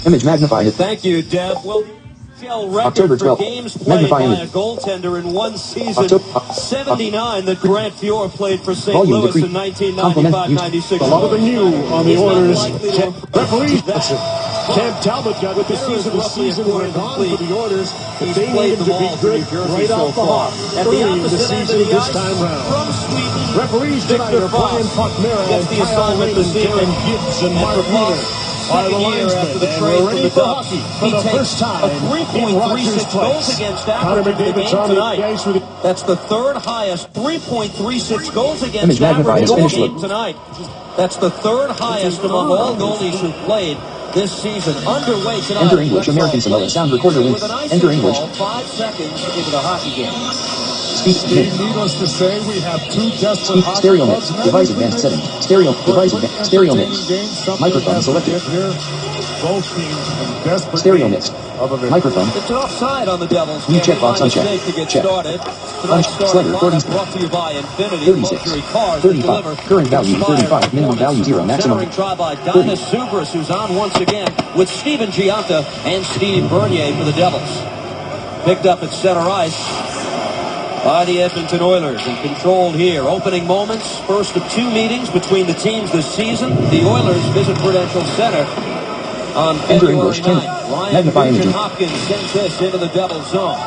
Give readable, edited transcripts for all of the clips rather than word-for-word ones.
Image magnify it. Thank you, Deb. Well, NHL October record 12th. for games played Magnify by image. a goaltender in one season. 79 that Grant Fior played for St. Volume Louis decrease. in 1995-96. A lot of the new on the orders. Referees. Cam Talbot got with the season went on for the orders. He's They played needed them to be all for good New Jersey right so off the far. hop. At the Early in the opposite end of season the this ice, time round. from Sweden, Referees tonight Victor are Brian Puckmera gets and the Kyle assignment Raymond, this evening. Darren Gibbs, and And Mark for Fox, Wheeler are the second year linesmen. after the And trade we're from ready the for Ducks. hockey for He the takes first time a in 3.36 Rogers goals Place. against Connor average in the McDavid's game on the tonight. ice with That's the third highest 3.36 goals Image against magnified. average in the Finish game look. tonight. That's the third highest among all goalies who played this season. Underway tonight. Enter English. American Samoa sound recorder links. With an ice Enter English. ball 5 seconds into the hockey game. Speak. Needless to say, we have two desperate Speak. hockey Stereo clubs. mix. Device advanced setting. Stereo. Device advanced. Stereo mix. Microphone selected. Both teams in desperate Stereo need mix. of a victory. Microphone. It's offside on the Devils. New checkbox unchecked. Mistake to get Check. started. Tonight's starting Slugger, lineup 40. brought to you by Infinity 36. Luxury Cars that 35. deliver Current value inspired 35. Minimum value 0. Maximum. Centering try by 30. Dinas Zubris, who's on once again with Steven Giunta and Steve Bernier for the Devils. Picked up at center ice by the Edmonton Oilers and controlled here. Opening moments, first of two meetings between the teams this season. The Oilers visit Prudential Center on Enter February English. 9th. 10. Ryan Magnify imaging. Hopkins sends this into the Devils zone.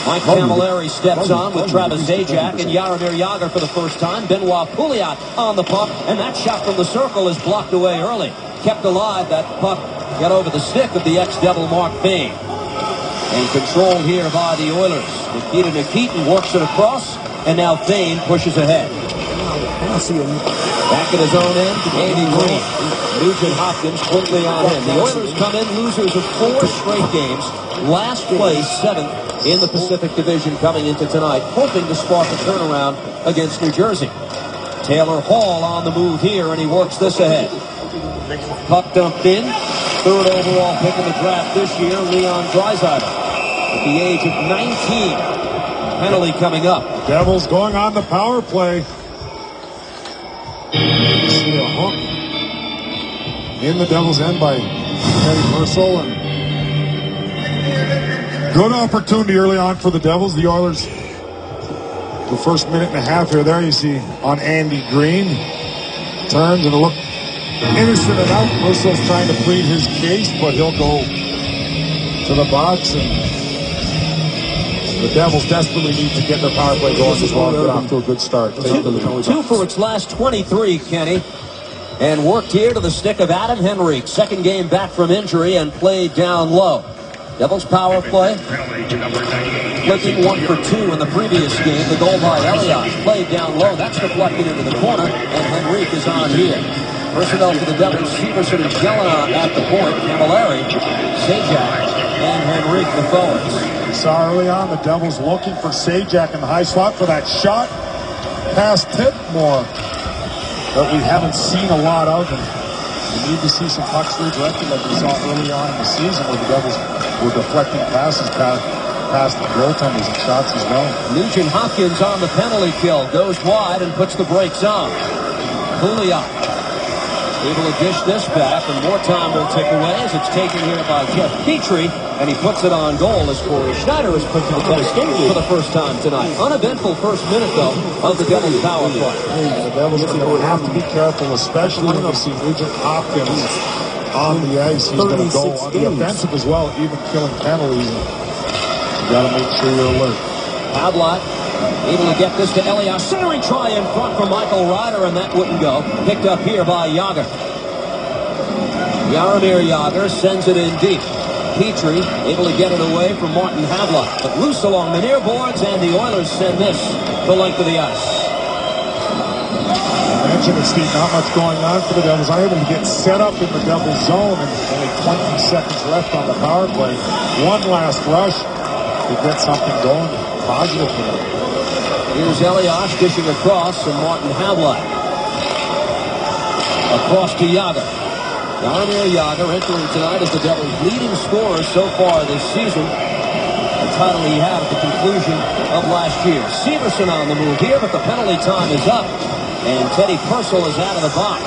Mike Camilleri steps on with Travis Zajac and Jaromir Jagr for the first time. Benoit Pouliot on the puck, and that shot from the circle is blocked away early. Kept alive, that puck got over the stick of the ex-Devil Mark Fane. And controlled here by the Oilers. Nikita Nikitin works it across, and now Fane pushes ahead. Back at his own end, Andy Green. Nugent Hopkins quickly on him. The Oilers come in losers of 4 straight games. Last place, 7th in the Pacific Division coming into tonight, hoping to spark a turnaround against New Jersey. Taylor Hall on the move here, and he works this ahead. Puck dumped in. 3rd overall pick in the draft this year, Leon Draisaitl. At the age of 19. Penalty coming up. Devils going on the power play. See a hook in the Devils' end by Teddy Purcell. And good opportunity early on for the Devils. The Oilers, the first minute and a half here, there you see on Andy Green. Turns and a look innocent enough. Purcell's trying to plead his case, but he'll go to the box. And the Devils desperately need to get their power play going as well. Get off to a good start. Two for its last 23, Kenny. And worked here to the stick of Adam Henrique. Second game back from injury and played down low. Devils power play. Flicking 1 for 2 in the previous game. The goal by Elias. Played down low. That's deflected into the corner. And Henrique is on here. Personnel for the Devils. Severson and Jelena at the point. Camilleri, Zajac, and Henrique the forwards. We saw early on the Devils looking for Zajac in the high spot for that shot past Tipmore that we haven't seen a lot of. And we need to see some pucks redirected like we saw early on in the season where the Devils were deflecting passes past the goaltenders and shots as well. Nugent Hopkins on the penalty kill. Goes wide and puts the brakes on. Pouliot able to dish this back, and more time will tick away as it's taken here by Jeff Petrie, and he puts it on goal as Corey Schneider is put to the test for the first time tonight. Uneventful first minute, though, of the Devils' power play. The Devils are going to have to be careful, especially when you see Nugent Hopkins on the ice. He's going to go on the offensive as well, even killing penalties. You got to make sure you're alert. Havlat able to get this to Elias. Centering try in front for Michael Ryder, and that wouldn't go. Picked up here by Jagr. Jaromir Jagr sends it in deep. Petrie able to get it away from Martin Havlat, but loose along the near boards, and the Oilers send this the length of the ice. I mentioned it, Steve, not much going on for the Devils. Unable to get set up in the Devils zone, and only 20 seconds left on the power play. One last rush to get something going positive for them. Here's Elias dishing across, and Martin Havlat. Across to Jagr. Jaromir Jagr entering tonight as the Devils' leading scorer so far this season. A title he had at the conclusion of last year. Severson on the move here, but the penalty time is up. And Teddy Purcell is out of the box.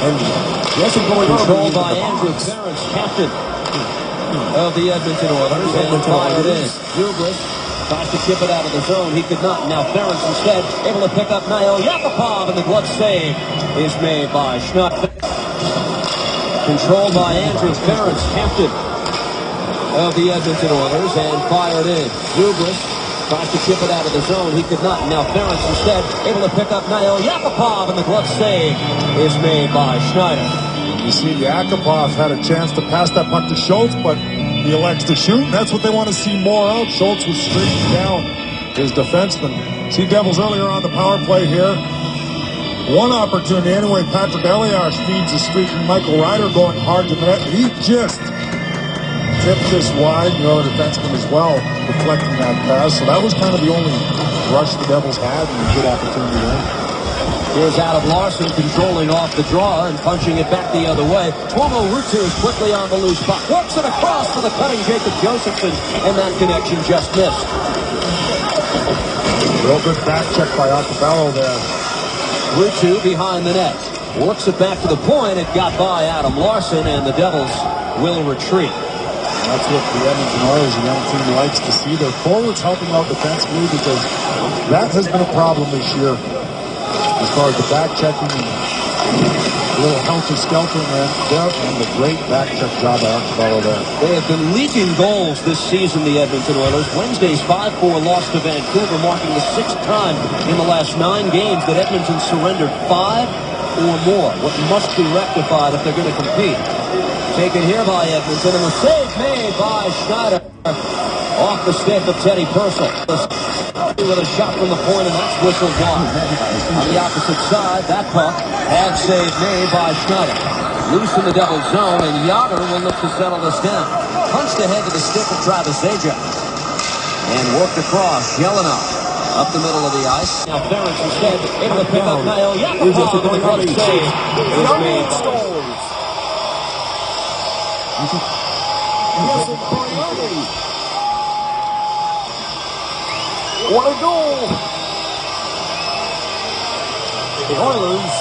Controlled by Andrew Ference, captain of the Edmonton Oilers, and fired in. Dubras tries to chip it out of the zone. He could not. Now Ference instead able to pick up Nail Yakupov, and the glove save is made by Schneider. Controlled by Andrew Ference, captain of the Edmonton Oilers, and fired in. Dubras tries to chip it out of the zone. He could not. Now Ference instead able to pick up Nail Yakupov, and the glove save is made by Schneider. You see, Yakupov had a chance to pass that puck to Schultz, but he elects to shoot, and that's what they want to see more of. Schultz was streaking down his defenseman. See Devils earlier on the power play here. One opportunity anyway, Patrick Elias feeds a streaking Michael Ryder going hard to the net. He just tipped this wide, the other defenseman as well, deflecting that pass. So that was kind of the only rush the Devils had, and a good opportunity there. Here's Adam Larson controlling off the draw and punching it back the other way. Tuomo Ruutu is quickly on the loose puck. Works it across for the cutting Jacob Josephson, and that connection just missed. Real good back check by Acapello there. Ruutu behind the net. Works it back to the point. It got by Adam Larson, and the Devils will retreat. That's what the Edmonton Oilers, a young team, likes to see. Their forwards helping out defensively, because that has been a problem this year. As far as the back checking and a little helter-skelter there, and the great back check job by Acapello there. They have been leaking goals this season, the Edmonton Oilers. Wednesday's 5-4 loss to Vancouver, marking the 6th time in the last 9 games that Edmonton surrendered 5 or more. What must be rectified if they're going to compete. Taken here by Edmonton, and the save made by Schneider off the stick of Teddy Purcell. With a shot from the point, and that's whistled wide. On the opposite side, that puck, had save made by Schneider. Loose in the Devil's zone, and Yager will look to settle this down. Punched ahead to the stick of Travis Zajac. And worked across, Jelena up the middle of the ice. Now Ference instead able to pick up Nail Yakupov, and the glove save is made by What a goal! The Oilers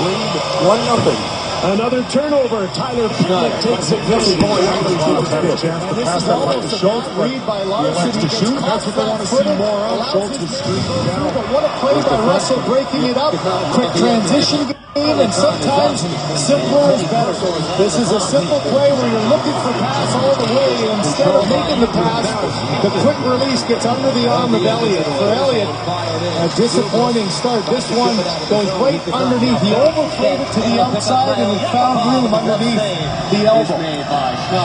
lead 1-0. Another turnover. Tyler Pickett takes it this point. Had a chance to pass that puck to Schultz, but he elects to shoot. That's what they want to see more of. Schultz was streaking down. But what a play by Russell, breaking it up. Quick transition game, and sometimes simpler is better. This is a simple play where you're looking for pass all the way, and instead of making the pass, the quick release gets under the arm of Elliott. For Elliott, a disappointing start. This one goes right underneath. He overplayed it to the outside, and he found room underneath the elbow.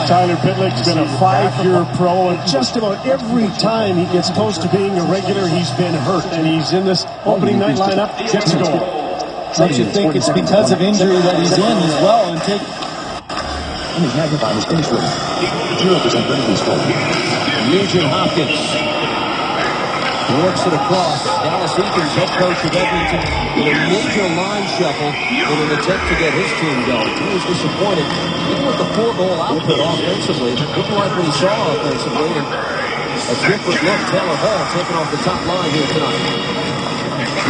Tyler Pitlick's been a 5-year pro, and just about every time he gets close to being a regular, he's been hurt. And he's in this opening night lineup, gets a goal. Makes you think it's because of injury that he's in as well. And take And his magnifying is finished with 0% penalty score. Nugent Hopkins works it across. Dallas Eakins, head coach of Edmonton, with a major line shuffle in an attempt to get his team going. He was disappointed, even with the 4-goal output offensively. Didn't like what he saw offensively. And a different look. Taylor Hall taking off the top line here tonight.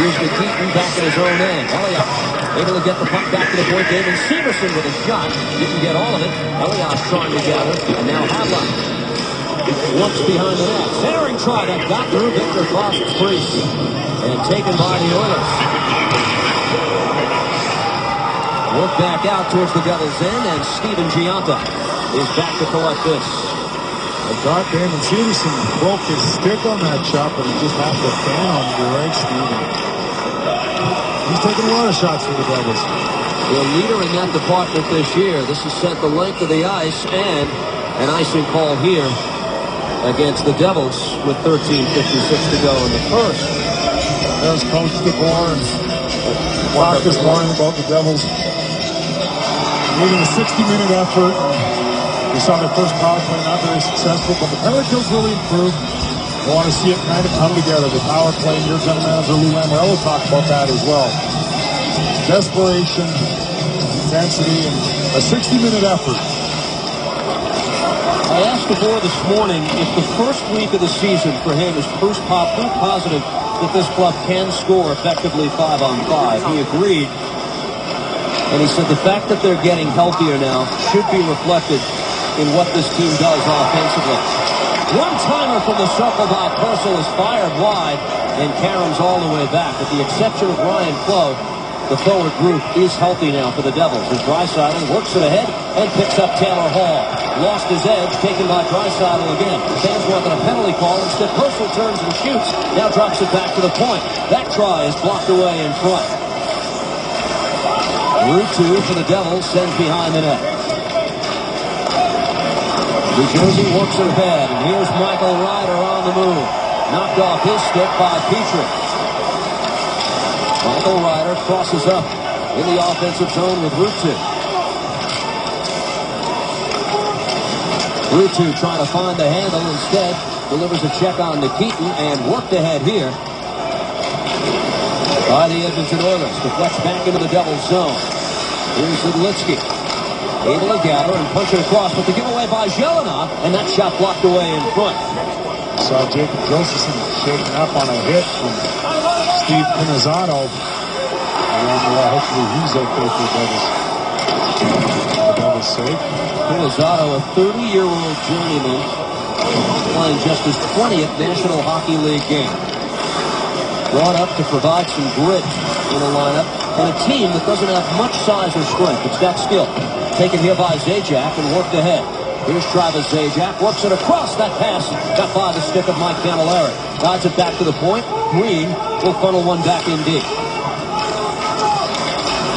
Here's McKeaton back in his own end. Elias able to get the puck back to the point. David Severson with a shot. Didn't get all of it. Elias trying to gather. And now Hadlock looks behind the net. Centering try that got through Victor Frost's crease. And taken by the Oilers. Work back out towards the Devils' end. And Steven Gianta is back to collect this. I thought Damon Severson broke his stick on that shot, but he just had the fan on the right, Steven. He's taking a lot of shots for the Devils. The leader in that department this year. This has sent the length of the ice, and an icing call here against the Devils with 13:56 to go in the first. There's Coach DeBoer and talked this morning about the Devils needing a 60-minute effort. We saw their first power play not very successful, but the penalty kills really improved. We want to see it kind of come together. The power play, and your general manager Lou Lamoriello talked about that as well. Desperation, intensity, and a 60-minute effort. I asked DeBoer this morning if the first week of the season for him is proof positive that this club can score effectively 5-on-5. He agreed. And he said the fact that they're getting healthier now should be reflected in what this team does offensively. One-timer from the circle by Purcell is fired wide, and caroms all the way back. With the exception of Ryan Flo, the forward group is healthy now for the Devils. As Draisaitl works it ahead and picks up Taylor Hall. Lost his edge, taken by Draisaitl again. Fans wanted a penalty call. Instead, Purcell turns and shoots. Now drops it back to the point. That try is blocked away in front. Route 2 for the Devils, sends behind the net. New Jersey works it ahead, and here's Michael Ryder on the move. Knocked off his stick by Petrie. Michael Ryder crosses up in the offensive zone with Route 2. Route 2 trying to find the handle. Instead, delivers a check on to Keaton and worked ahead here by the Edmonton Oilers. Deflects back into the Devils zone. Here's Zidlitsky. Able to gather and punch it across, but the giveaway by Zelena, and that shot blocked away in front. Saw Jacob Josephson shaking up on a hit from Steve Pinizzato. Hopefully he's okay for the Devils' sake. Pinizzato, a 30-year-old journeyman, playing just his 20th National Hockey League game. Brought up to provide some grit in a lineup, and a team that doesn't have much size or strength. It's got skill. Taken here by Zajac and worked ahead. Here's Travis Zajac. Works it across. That pass got by the stick of Mike Camilleri. Guides it back to the point. Green will funnel one back in deep.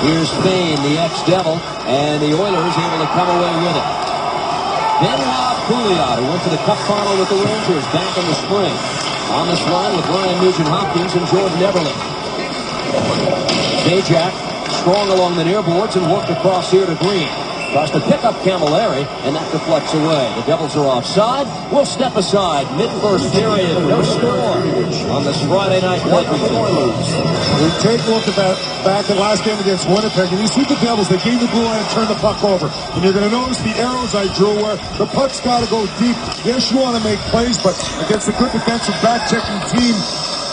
Here's Fane, the ex-Devil, and the Oilers able to come away with it. Benoit Pouliot, who went to the Cup final with the Rangers back in the spring. On this line with Ryan Nugent-Hopkins and Jordan Eberle. Zajac strong along the near boards and worked across here to Green. Tries to pick up Camilleri, and that deflects away. The Devils are offside. We'll step aside. Mid-first period. No score on this Friday night in Edmonton. We take a look at that back in last game against Winnipeg, and you see the Devils, they gain the blue line and turn the puck over. And you're going to notice the arrows I drew where the puck's got to go deep. Yes, you want to make plays, but against a good defensive back-checking team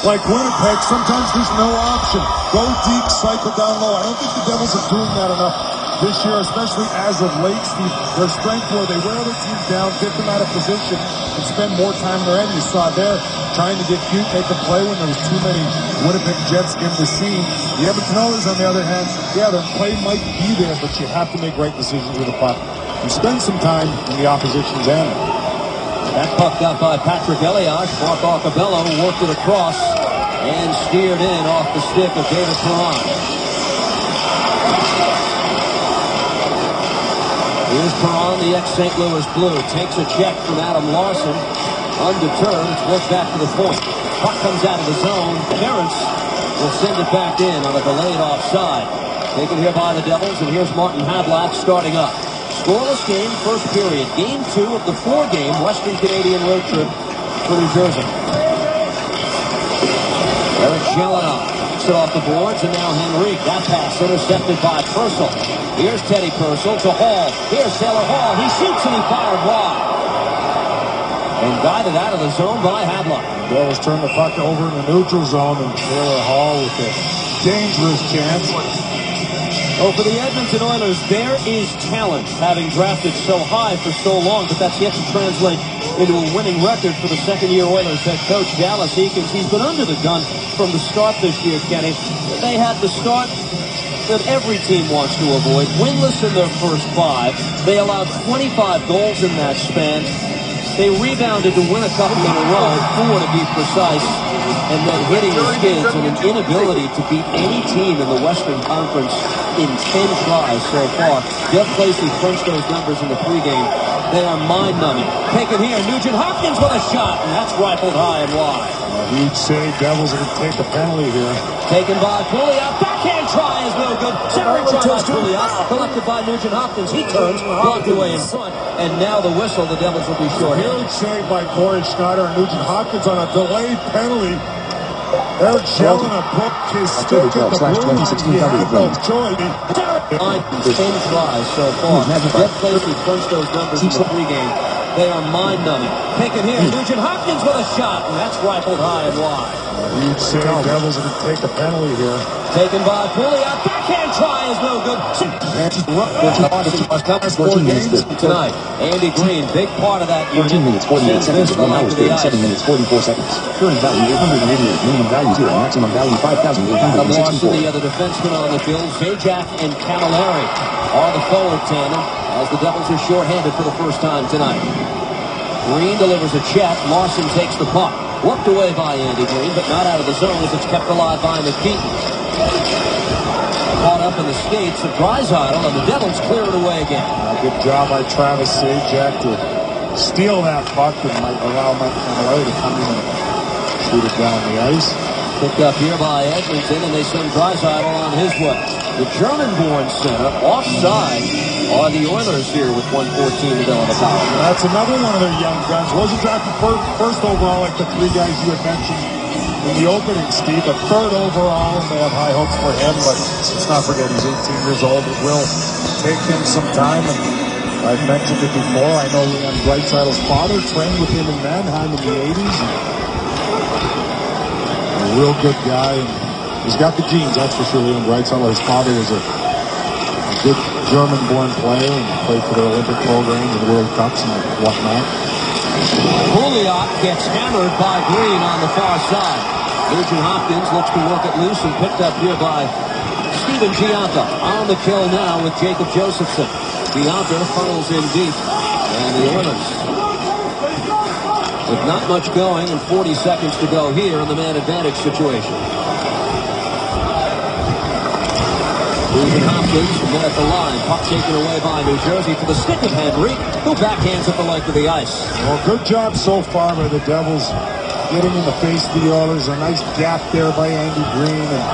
like Winnipeg, sometimes there's no option. Go deep, cycle down low. I don't think the Devils are doing that enough this year, especially as of late, Steve. Their strength where they wear their team down, get them out of position, and spend more time in their end. You saw there trying to get cute, make them play when there was too many Winnipeg Jets in the scene. The Edmonton Oilers, on the other hand, yeah, their play might be there, but you have to make right decisions with the puck and spend some time in the opposition's end. That puck got by Patrick Elias. Mark Arcabello worked it across and steered in off the stick of David Perron. Here's Perron, the ex-St. Louis Blue. Takes a check from Adam Larson. Undeterred, it's worked back to the point. Puck comes out of the zone. Terrence will send it back in on a delayed offside. Taken here by the Devils, and here's Martin Hadlock starting up. Scoreless game, first period. Game 2 of the 4-game Western Canadian road trip for New Jersey. Eric Zelena knocks it off the boards, and now Henrique. That pass intercepted by Purcell. Here's Teddy Purcell to Hall. Here's Taylor Hall. He shoots and he fired wide. And guided out of the zone by Hadlock. Devils turn the puck over in the neutral zone, and Taylor Hall with a dangerous chance. Oh, for the Edmonton Oilers, there is talent, having drafted so high for so long, but that's yet to translate into a winning record for the second-year Oilers head coach, Dallas Eakins. He's been under the gun from the start this year, Kenny. They had the start that every team wants to avoid. Winless in their first 5. They allowed 25 goals in that span. They rebounded to win a couple in a row, 4 to be precise, and then hitting the skids and an inability to beat any team in the Western Conference in 10 tries so far. Jeff Placey crunched those numbers in the pregame. They are mind-numbing. Taken here, Nugent-Hopkins with a shot, and that's rifled high and wide. You'd say Devils are going to take a penalty here. Taken by Pouliot. Backhand try is no good. Centering try by Pouliot. Collected by Nugent-Hopkins. He turns, blocked away in front. And now the whistle. The Devils will be short. Huge save by Corey Schneider and Nugent-Hopkins on a delayed penalty. Eric Zelena broke his stick at the blue line. He had no choice. 10 tries so far. Jeff Placey crunched those numbers in the pregame. They are mind-numbing. Taken here, Nugent-Hopkins with a shot, and that's rifled high and wide. You'd say Devils are going to take a penalty here. Taken by Pouliot. Back backhand try is no good. 14 minutes Tonight, Andy Green, big part of that unit. 14 minutes, 48 seconds, 1 hour, 37 minutes, 44 seconds. Current value 888, minimum value 0, maximum value 5,864. The other defensemen on the field, Zajac and Camilleri, are the forward tandem as the Devils are shorthanded for the first time tonight. Green delivers a check. Larson takes the puck. Worked away by Andy Green, but not out of the zone as it's kept alive by McKeaton. Caught up in the skates of Draisaitl, and the Devils clear it away again. Good job by Travis Zajac to steal that puck and might allow Mike Camilleri to come in and shoot it down the ice. Picked up here by Edmonton, and they send Draisaitl on his way. The German-born center offside are the Oilers here with 1:14 to go in the power. That's another one of their young guns. Wasn't drafted first overall like the three guys you had mentioned in the opening, Steve. But third overall, they have high hopes for him. But let's not forget he's 18 years old. It will take him some time. And I've mentioned it before. I know Leon Draisaitl's father trained with him in Mannheim in the 80s. A real good guy. He's got the genes, that's for sure. Leon Draisaitl, his father was a good German-born player and played for their Olympic programs and World Cups and whatnot. Pouliot gets hammered by Green on the far side. Nugent Hopkins looks to work it loose and picked up here by Steven Gianca. On the kill now with Jacob Josephson. Gianca funnels in deep. And the Oilers, with not much going and 40 seconds to go here in the man advantage situation. Nugent Hopkins then at the line. Puck taken away by New Jersey to the stick of Henry, who backhands at the length of the ice. Well, good job so far by the Devils getting in the face of the Oilers. A nice gap there by Andy Green, and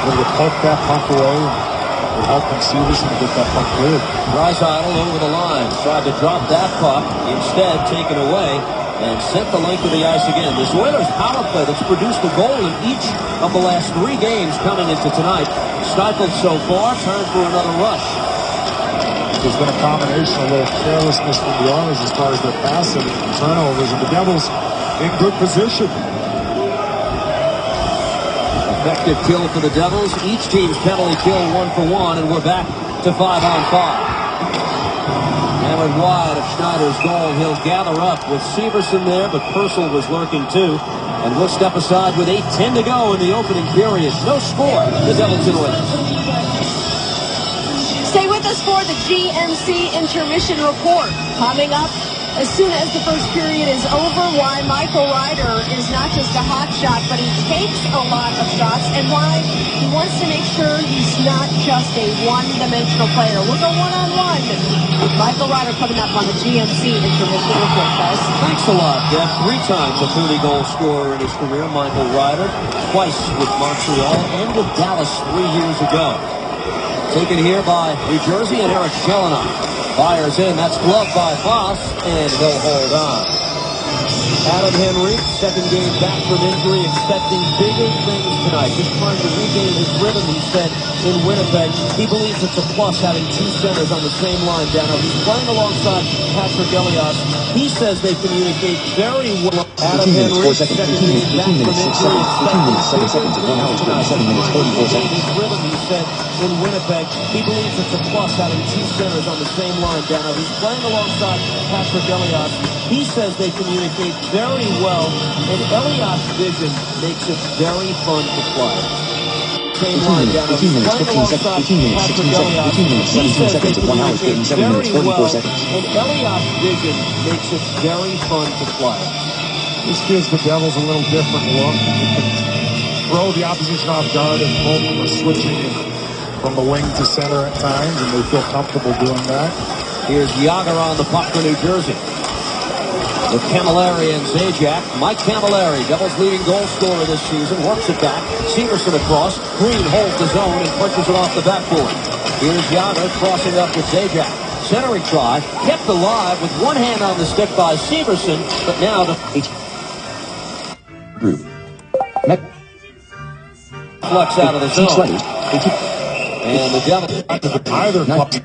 able to poke that puck away. It helped them see this and get that puck cleared. Draisaitl over the line. Tried to drop that puck. Instead, taken away and sent the length of the ice again. This Oilers power play that's produced a goal in each of the last 3 games coming into tonight. Stifled so far, turned for another rush. There's been a combination of a little carelessness from the Oilers as far as their passing and turnovers, and the Devils in good position. Effective kill for the Devils. Each team's penalty kill 1 for 1, and we're back to 5-on-5. Hammered wide of Schneider's goal. He'll gather up with Severson there, but Purcell was lurking too. And we'll step aside with 8:10 to go in the opening period. No score. The Devils in Oilers. Stay with us for the GMC intermission report. Coming up as soon as the first period is over, why Michael Ryder is not just a hot shot, but he takes a lot of shots, and why he wants to make sure he's not just a one-dimensional player. We'll go one-on-one with Michael Ryder coming up on the GMC intermission report, guys. Thanks a lot, Jeff. 3 times a 30-goal scorer in his career, Michael Ryder. Twice with Montreal and with Dallas 3 years ago. Taken here by New Jersey and Eric Chelina. Fires in. That's gloved by Foss, and he'll hold on. Adam Henry, second game back from injury, expecting bigger things tonight. Just trying to regain his rhythm, he said, in Winnipeg. He believes it's a plus having 2 centers on the same line down there. He's playing alongside Patrick Elias. He says they communicate very well. Adam Henry, second game back from injury, 18 minutes, 7 seconds, 1 hour, 37 minutes, 44 seconds. His rhythm, he said, in Winnipeg. He believes it's a plus having 2 centers on the same line down there. He's playing alongside Patrick Elias. He says they communicate very well, and Elias' vision makes it very fun to play. Same line down there. 18 minutes, 15 seconds, 18 minutes, 16 seconds, 18 minutes, 17 seconds, 1 hour, 37 minutes, 44 seconds. And Elias' vision makes it very fun to play. This gives the Devils a little different look. You can throw the opposition off guard and both of them are switching from the wing to center at times, and they feel comfortable doing that. Here's Yager on the puck for New Jersey. With Camilleri and Zajac. Mike Camilleri, Devils' leading goal scorer this season, works it back. Severson across. Green holds his own and punches it off the backboard. Here's Yager crossing up with Zajac. Centering try, kept alive with one hand on the stick by Severson, but now the Group. flex out of the zone. And the Devils Either club. 18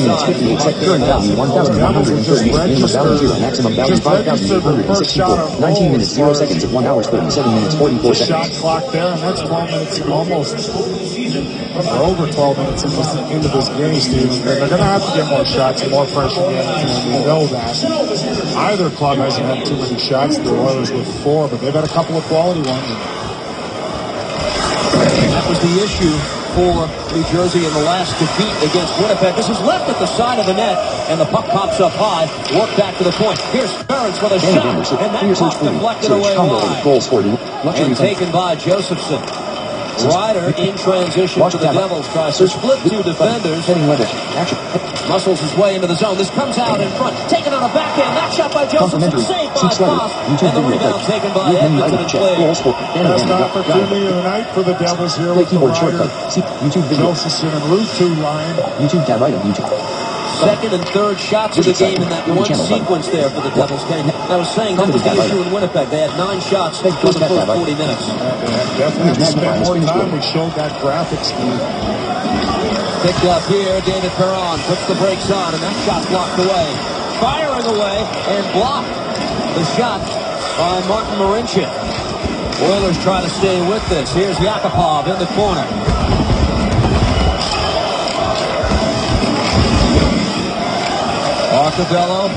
minutes, 58 seconds, current value 1,130, minimum value 0, maximum value 5,864, 19 minutes, 0 seconds, 1 hour, 37 minutes, 44 seconds. Shot clock there, and that's 12 minutes almost. We're over 12 minutes into this game, Steve. They're going to have to get more shots and more pressure in, and we know that. Either club hasn't had too many shots. The Oilers with 4, but they've had a couple of quality ones. That was the issue for New Jersey in the last defeat against Winnipeg. This is left at the side of the net, and the puck pops up high. Work back to the point. Here's Ferentz with a shot, and that puck deflected away wide. And taken by Josephson. Ryder in transition to the Devils. Tries to split 2 defenders. Muscles his way into the zone. This comes out in front. Taken on a backhand. That shot by Josephson. Saved by Foss. And the rebound taken by Edmonton and Clay. Best opportunity of the night for the Devils here with the Ryder, Josephson, and Ruutu line. Second and third shots of the game in that one sequence there for the Devils. I was saying that was the issue in Winnipeg. They had 9 shots through the first 40 minutes. Definitely spent more time. We showed that graphic, Steve. Picked up here, David Perron puts the brakes on, and that shot blocked away. Firing away and blocked. The shot by Martin Marincin. Oilers try to stay with this. Here's Yakupov in the corner. Arcobello,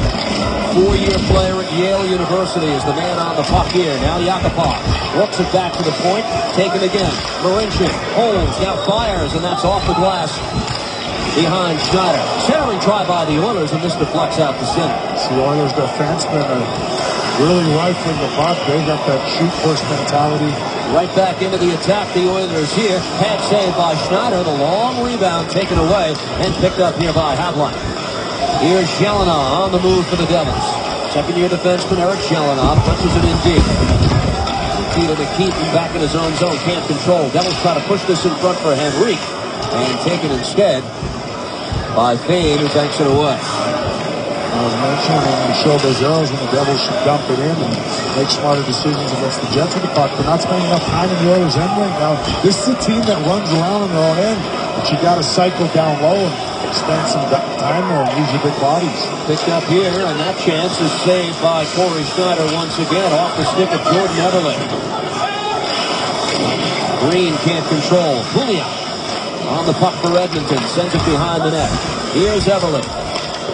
4-year player at Yale University, is the man on the puck here. Now Yakupov works it back to the point. Taken again. Marincin holds, now fires, and that's off the glass behind Schneider. Centering try by the Oilers, and this deflects out to center. The Oilers defensemen are really rifling the puck. They got that shoot-first mentality. Right back into the attack, the Oilers here. Pad saved by Schneider. The long rebound taken away and picked up here by Havline. Here's Jelena on the move for the Devils. Second-year defenseman Eric Jelena punches it in deep. Peter McKeith back in his own zone, can't control. Devils try to push this in front for Henrique, and taken instead by Fane, who banks it away. I was mentioning when we showed those arrows when the Devils should dump it in and make smarter decisions against the Jets with the puck. They're not spending enough time in the Oilers' end right now. This is a team that runs around on their own end, but you got to cycle down low and spend some time there and use your big bodies. Picked up here, and that chance is saved by Corey Schneider once again off the stick of Jordan Everly. Green can't control. Julia on the puck for Edmonton, sends it behind the net. Here's Everly.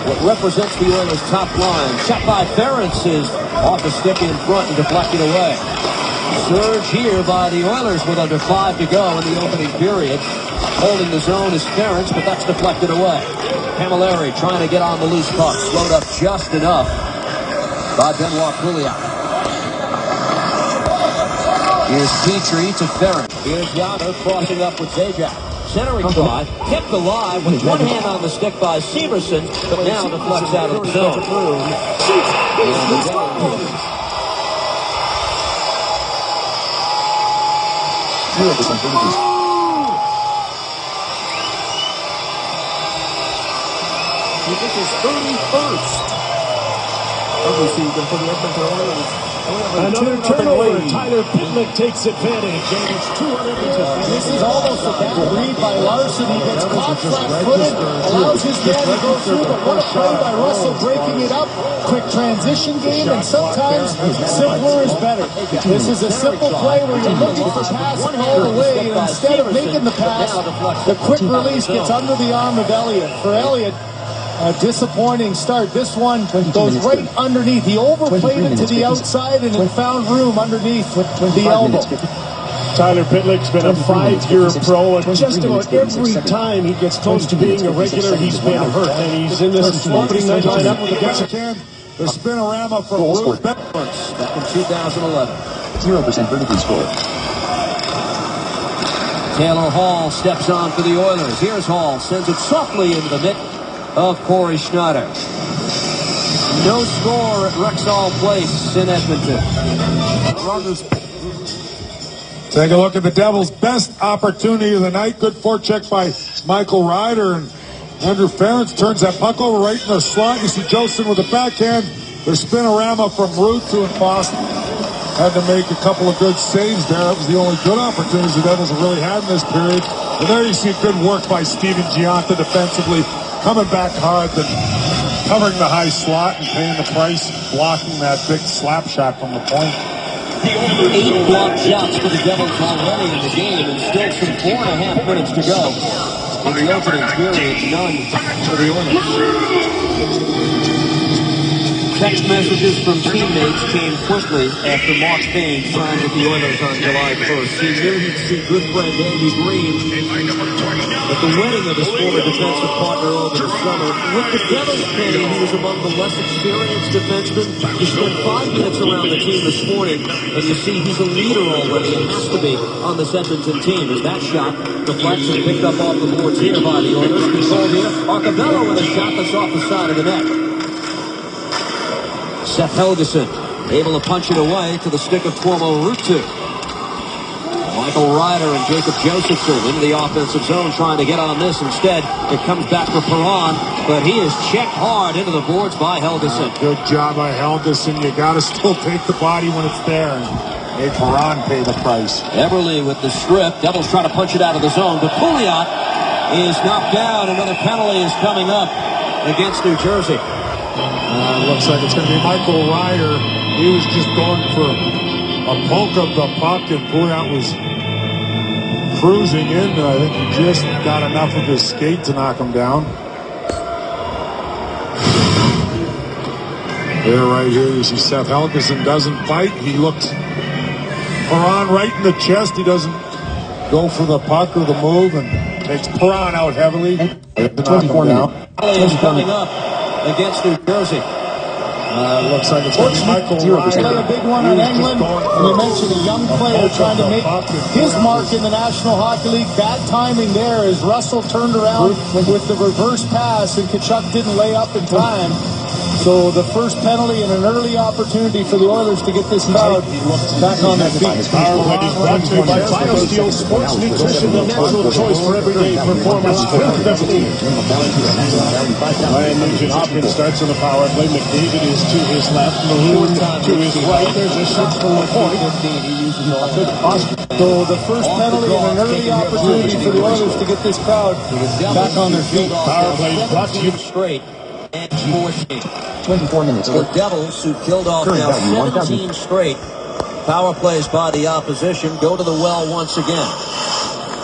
What represents the Oilers' top line. Shot by Ferentz is off the stick in front and deflected away. Surge here by the Oilers with under 5 to go in the opening period. Holding the zone is Ferentz, but that's deflected away. Camilleri trying to get on the loose puck. Slowed up just enough by Benoit Pouliot. Here's Petrie to Ferentz. Here's Yano crossing up with Zajac. Centering try, kept alive with one hand on the stick by Severson, but now deflects out of the zone. This is 31st of the season for the Edmonton Oilers. Another turnover. Tyler Pitlick takes advantage, and it's 200. This is almost a bad read by Larson. He gets caught flat-footed, allows his man to go through, but what a play by Russell breaking it up. Quick transition game, and sometimes simpler is better. This is a simple play where you're looking for pass all the way, and instead of making the pass, the quick release gets under the arm of Elliott. For Elliott, a disappointing start. This one goes right underneath. He overplayed it to the outside, and it found room underneath the elbow. Tyler Pitlick's been a 5-year pro, and just about every time he gets close to being a regular, he's been hurt. And he's in this opening night lineup with the Jets. The spinorama from Ruth Bedford back in 2011. 0% vertical score. Taylor Hall steps on for the Oilers. Here's Hall, sends it softly into the mitt of Corey Schneider. No score at Rexall Place in Edmonton. Take a look at the Devils' best opportunity of the night. Good forecheck by Michael Ryder, and Andrew Ferentz turns that puck over right in the slot. You see Joseph with the backhand. The spinorama from Ruutu and Foss had to make a couple of good saves there. That was the only good opportunities the Devils have really had in this period. And there you see good work by Steven Gianta defensively, coming back hard, then covering the high slot and paying the price, blocking that big slap shot from the point. 8 blocked shots for the Devils already in the game, and still some 4.5 minutes to go in the opening period. None for the Oilers. Text messages from teammates came quickly after Mark Payne signed with the Oilers on July 1st. He knew he'd see good friend Andy Green at the wedding of his former defensive partner over the summer. With the Devils, Kenny, he was among the less experienced defensemen. He spent 5 minutes around the team this morning, and you see he's a leader already and has to be on this Edmonton team. As that shot deflects and picked up off the boards here by the Oilers. Controlled here. Arcabello with a shot that's off the side of the net. Seth Helgeson able to punch it away to the stick of Cuomo Ruutu. Michael Ryder and Jacob Josephson into the offensive zone trying to get on this. Instead, it comes back for Perron, but he is checked hard into the boards by Helgeson. Good job by Helgeson. You got to still take the body when it's there. And make Perron pay the price. Everly with the strip. Devils trying to punch it out of the zone, but Pouliot is knocked down. Another penalty is coming up against New Jersey. Looks like it's going to be Michael Ryder. He was just going for a poke of the puck, and Pouliot was cruising in. I think he just got enough of his skate to knock him down. There, right here, you see Seth Helgeson doesn't bite. He looks Perron right in the chest. He doesn't go for the puck or the move, and takes Perron out heavily. 24 minutes. Is coming up against New Jersey. Looks like it's going to be Michael Ryder. Another big one on England. And you mentioned a young player trying to make his mark in the National Hockey League. Bad timing there as Russell turned around with the reverse pass and Tkachuk didn't lay up in time. So the first penalty and an early opportunity for the Oilers to get this crowd back on their feet. Power play is brought to you by BioSteel Sports Nutrition, the natural choice for everyday performance. Ryan Nugent-Hopkins starts on the power play. McDavid is to his left. Maroon to his right. There's a shot from the point. So the first penalty and an early opportunity for the Oilers to get this crowd back on their feet. Power play is brought to you straight and 14. 24 minutes. The Devils, who killed off now 17 straight power plays by the opposition, go to the well once again.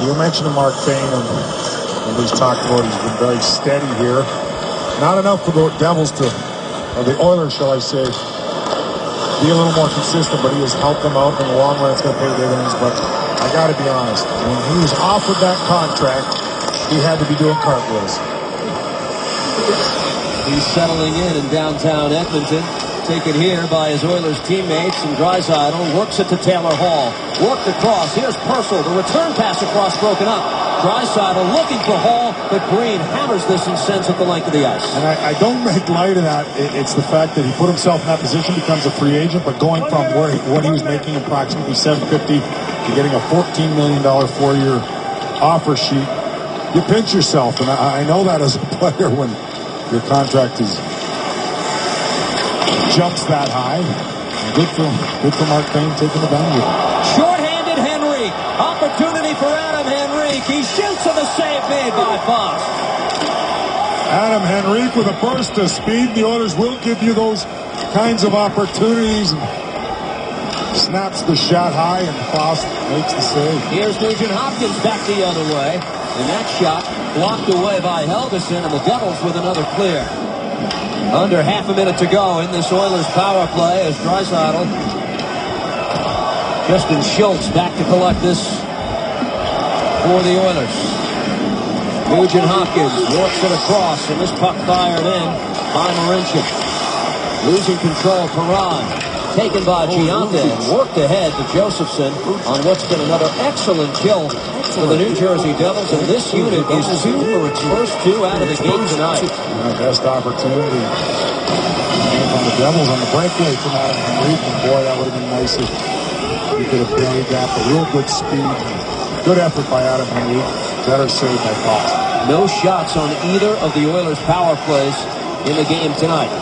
You mentioned Mark Payne, and he's talked about he's been very steady here. Not enough for the Devils to, or the Oilers, shall I say, be a little more consistent, but he has helped them out in the long run. It's going to pay dividends, but I got to be honest. When he was offered that contract, he had to be doing cartwheels. He's settling in downtown Edmonton. Taken here by his Oilers teammates, and Draisaitl works it to Taylor Hall. Worked across. Here's Purcell. The return pass across broken up. Draisaitl looking for Hall, but Green hammers this and sends it the length of the ice. And I don't make light of that. It's the fact that he put himself in that position, becomes a free agent, but going from what he was making, approximately $750, to getting a $14 million 4-year offer sheet, you pinch yourself. And I know that as a player when your contract jumps that high. Good for Mark Payne taking the boundary. Short-handed Henrique. Opportunity for Adam Henrique. He shoots, and the save made by Fox. Adam Henrique with a burst of speed. The Oilers will give you those kinds of opportunities. Snaps the shot high, and Foss makes the save. Here's Nugent-Hopkins back the other way. And that shot blocked away by Helgeson, and the Devils with another clear. Under half a minute to go in this Oilers power play as Draisaitl. Justin Schultz back to collect this for the Oilers. Nugent-Hopkins works it across, and this puck fired in by Marincin. Losing control, Perron. Taken by Giante and worked ahead to Josephson on what's been another excellent kill for the New Jersey Devils. And this unit is 2 for its first 2 out of the game tonight. Best opportunity from the Devils on the breakaway from Adam Henrique. And boy, that would have been nice if he could have buried that. A real good speed. Good effort by Adam Henrique. Better save by Fox. No shots on either of the Oilers' power plays in the game tonight.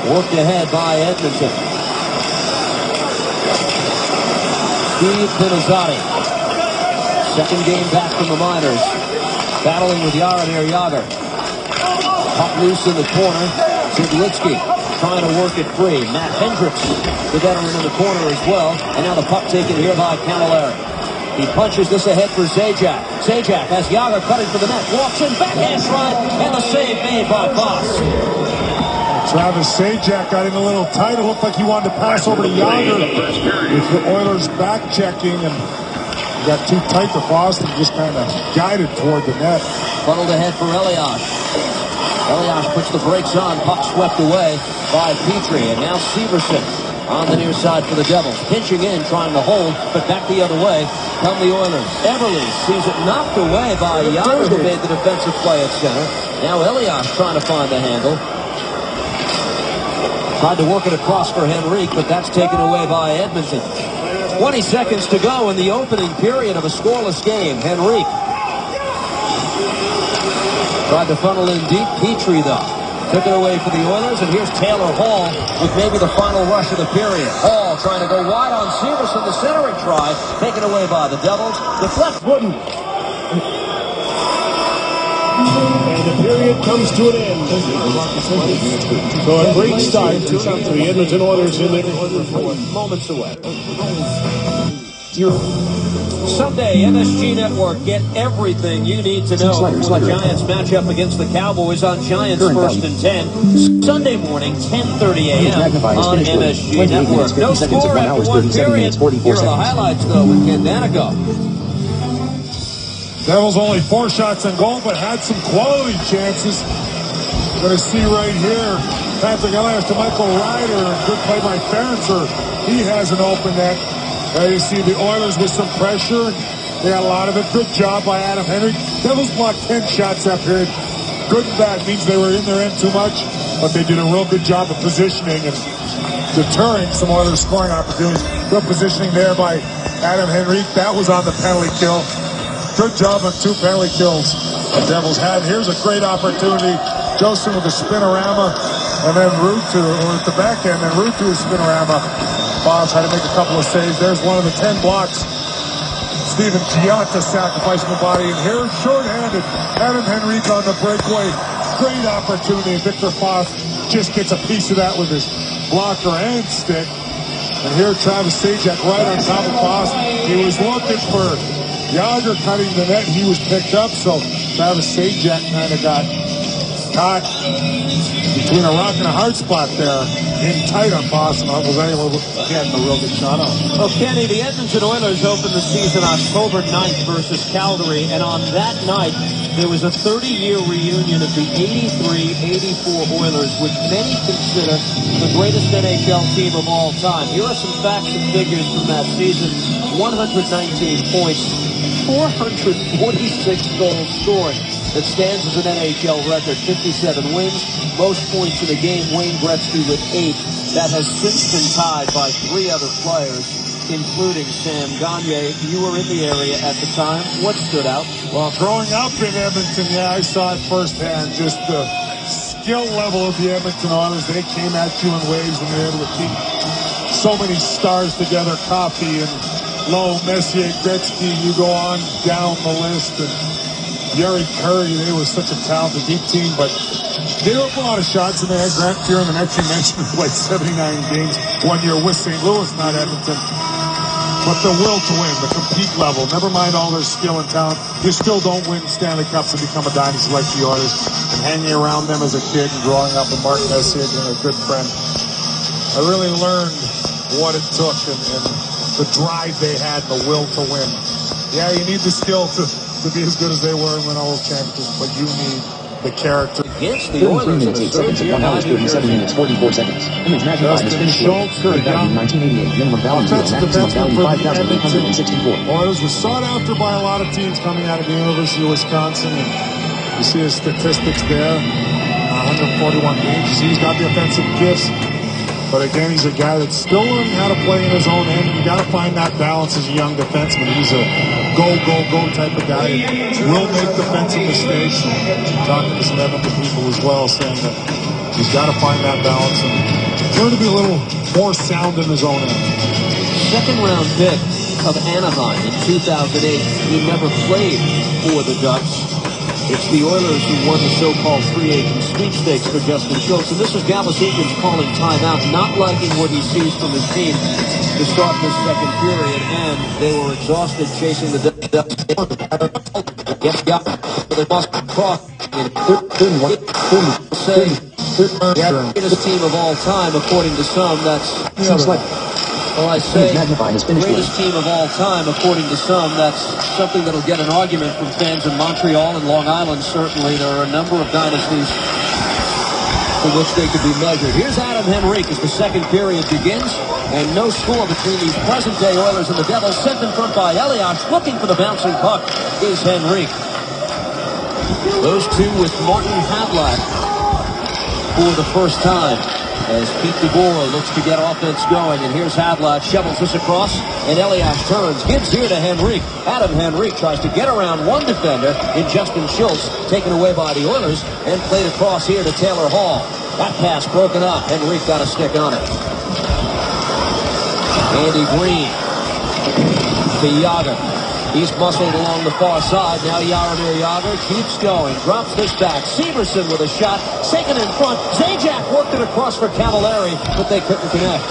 Worked ahead by Edmonton. Steve Pinizzati. Second game back from the minors. Battling with Jaromir Jagr. Puck loose in the corner. Zidlitsky trying to work it free. Matt Hendricks, the veteran in the corner as well. And now the puck taken here by Camilleri. He punches this ahead for Zajac. Zajac has Yager cutting for the net. Walks in, backhand slide, and the save made by Foss. Travis Zajac got in a little tight. It looked like he wanted to pass over to Yager with the Oilers back checking, and got too tight to Foss and just kind of guided toward the net. Funneled ahead for Elias. Elias puts the brakes on. Puck swept away by Petrie. And now Severson on the near side for the Devils. Pinching in, trying to hold, but back the other way come the Oilers. Everly sees it knocked away by Yager, who made the defensive play at center. Now Elias trying to find the handle. Tried to work it across for Henrique, but that's taken away by Edmonton. 20 seconds to go in the opening period of a scoreless game. Henrique tried to funnel in deep. Petrie, though, took it away for the Oilers, and here's Taylor Hall with maybe the final rush of the period. Hall trying to go wide on Severson, the centering try, taken away by the Devils. Deflect Wooden. And the period comes to an end. So a great start to the Edmonton Oilers in the moments away. Sunday, MSG Network, get everything you need to know for the Giants matchup against the Cowboys on Giants First and 10. Sunday morning, 10:30 a.m. on MSG Network. No score after one period. Here are the highlights, though, with Ken Danico. Devils only 4 shots on goal, but had some quality chances. Going to see right here, Patrick Elias to Michael Ryder. Good play by Ferenczer. He has an open net. There you see the Oilers with some pressure. They got a lot of it. Good job by Adam Henrique. Devils blocked 10 shots that period. Good and bad means they were in their end too much, but they did a real good job of positioning and deterring some Oilers scoring opportunities. Good positioning there by Adam Henrique. That was on the penalty kill. Good job on 2 penalty kills the Devils had. Here's a great opportunity. Joseph with a spinorama, and then Root to, or at the back end, and Root to a spinorama. Bob had to make a couple of saves. There's one of the 10 blocks. Steven Gianta sacrificing the body, and here, short-handed, Adam Henrique on the breakaway. Great opportunity. Victor Foss just gets a piece of that with his blocker and stick. And here, Travis Zajac right on top of Foss. He was looking for Yager cutting the net. He was picked up, so Travis Zajac kind of got caught between a rock and a hard spot there, in tight on Boston. I was able to get a real good shot on. Well, Kenny, the Edmonton Oilers opened the season October 9th versus Calgary, and on that night, there was a 30-year reunion of the 83-84 Oilers, which many consider the greatest NHL team of all time. Here are some facts and figures from that season. 119 points, 446 goals scored. That stands as an NHL record, 57 wins, most points in a game, Wayne Gretzky with 8. That has since been tied by 3 other players, including Sam Gagner. You were in the area at the time. What stood out? Well, growing up in Edmonton, I saw it firsthand, just the skill level of the Edmonton Oilers. They came at you in waves, and they were able to keep so many stars together. Coffey and Lowe, Messier, Gretzky, you go on down the list, and Gary Curry, they were such a talented deep team, but they gave up a lot of shots, and they had Grant Fuhr in the net. You mentioned played 79 games one year with St. Louis, not Edmonton. But the will to win, the compete level, never mind all their skill and talent, you still don't win Stanley Cups and become a dynasty like the Oilers. And hanging around them as a kid and growing up with Mark Messier being a good friend, I really learned what it took and the drive they had, the will to win. Yeah, you need the skill to be as good as they were and win all those championships, but you need the character. Against the Oilers, 33 minutes, 8 seconds, 1 hour, 37 minutes, 44 seconds. Image matching line is finished with current value 1988, minimum value 0, maximum value 5,864. Oilers were sought after by a lot of teams coming out of the University of Wisconsin, and you see his statistics there, 141 games. You see he's got the offensive gifts, but again, he's a guy that's still learning how to play in his own end. You got to find that balance as a young defenseman. He's a go type of guy. Will make defensive mistakes. Talking to some Edmonton people as well, saying that he's got to find that balance and learn to be a little more sound in his own end. Second round pick of Anaheim in 2008. He never played for the Ducks. It's the Oilers who won the so-called free agent sweepstakes for Justin Schultz. And this is Gallus Eakins calling timeout, not liking what he sees from his team to start this second period. And they were exhausted chasing the greatest team of all time, according to some. That's well, I say greatest team of all time, according to some. That's something that'll get an argument from fans in Montreal and Long Island, certainly. There are a number of dynasties for which they could be measured. Here's Adam Henrique as the second period begins, and no score between these present-day Oilers and the Devils. Sent in front by Elias, looking for the bouncing puck is Henrique. Those two with Martin Hadlack for the first time, as Pete DeBoer looks to get offense going. And here's Hadlack, shovels this across, and Elias turns, gives here to Henrique. Adam Henrique tries to get around one defender in Justin Schultz, taken away by the Oilers, and played across here to Taylor Hall. That pass broken up. Henrique got a stick on it. Andy Green to Yager. He's muscled along the far side. Now Jaromir Jagr keeps going. Drops this back. Severson with a shot. Second in front. Zajac worked it across for Cavallari, but they couldn't connect.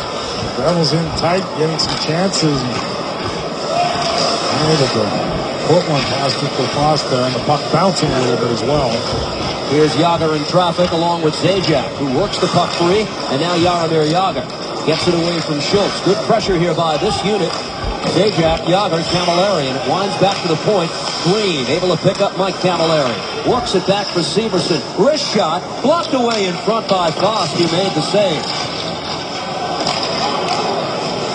Devils in tight, getting some chances. Able to put one past it for Foster, and the puck bouncing a little bit as well. Here's Jagr in traffic along with Zajac, who works the puck free. And now Jaromir Jagr gets it away from Schultz. Good pressure here by this unit. Zajac, Jagr, Cavallari, and it winds back to the point. Green able to pick up Mike Cavallari. Works it back for Severson. Wrist shot, blocked away in front by Foss. He made the save.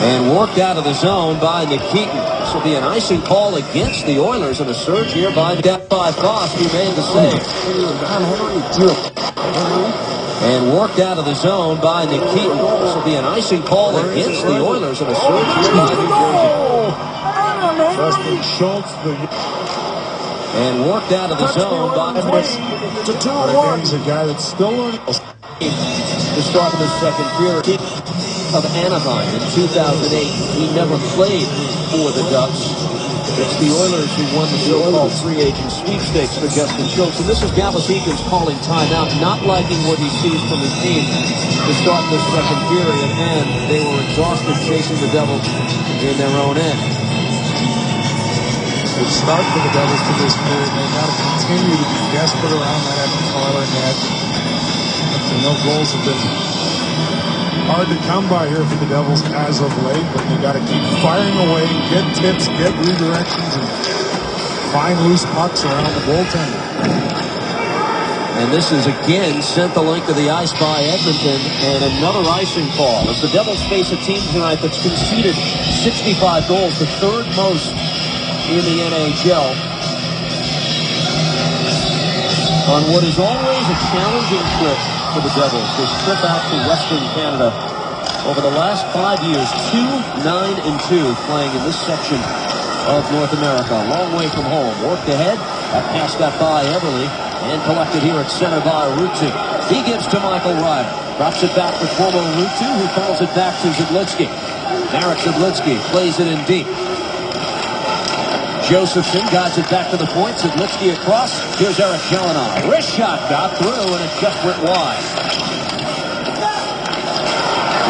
And worked out of the zone by Nikitin. This will be an icing call against the Oilers, and a surge here by Foss. He made the save. And worked out of the zone by Nikitin. This will be an icing call against the Oilers, and a surge here by New Jersey. Justin Schultz, and worked out of the zone by he's a guy that's still learning. To start the second period of Anaheim in 2008. He never played for the Ducks. It's the Oilers who won the so-called free agent sweepstakes for Justin Schultz. And this is Gallus Eakins calling timeout, not liking what he sees from his team to start this second period. And they were exhausted chasing the Devils in their own end. Good start for the Devils to this period. They've got to continue to be desperate around that Edmonton Oiler net. No goals have been hard to come by here for the Devils as of late, but they got to keep firing away, get tips, get redirections, and find loose pucks around the goaltender. And this is again sent the length of the ice by Edmonton, and another icing call as the Devils face a team tonight that's conceded 65 goals, the third most in the NHL. On what is always a challenging trip for the Devils, this trip out to Western Canada. Over the last 5 years, 2-9-2 playing in this section of North America. A long way from home. Worked ahead. That pass got by Everly and collected here at center by Ruutu. He gives to Michael Ryder. Drops it back for Cuomo Ruutu, who falls it back to Zidlitsky. Marek Zidlitsky plays it in deep. Josephson guides it back to the point. Zidlitsky across. Here's Eric Jelinek. Wrist shot got through, and it just went wide.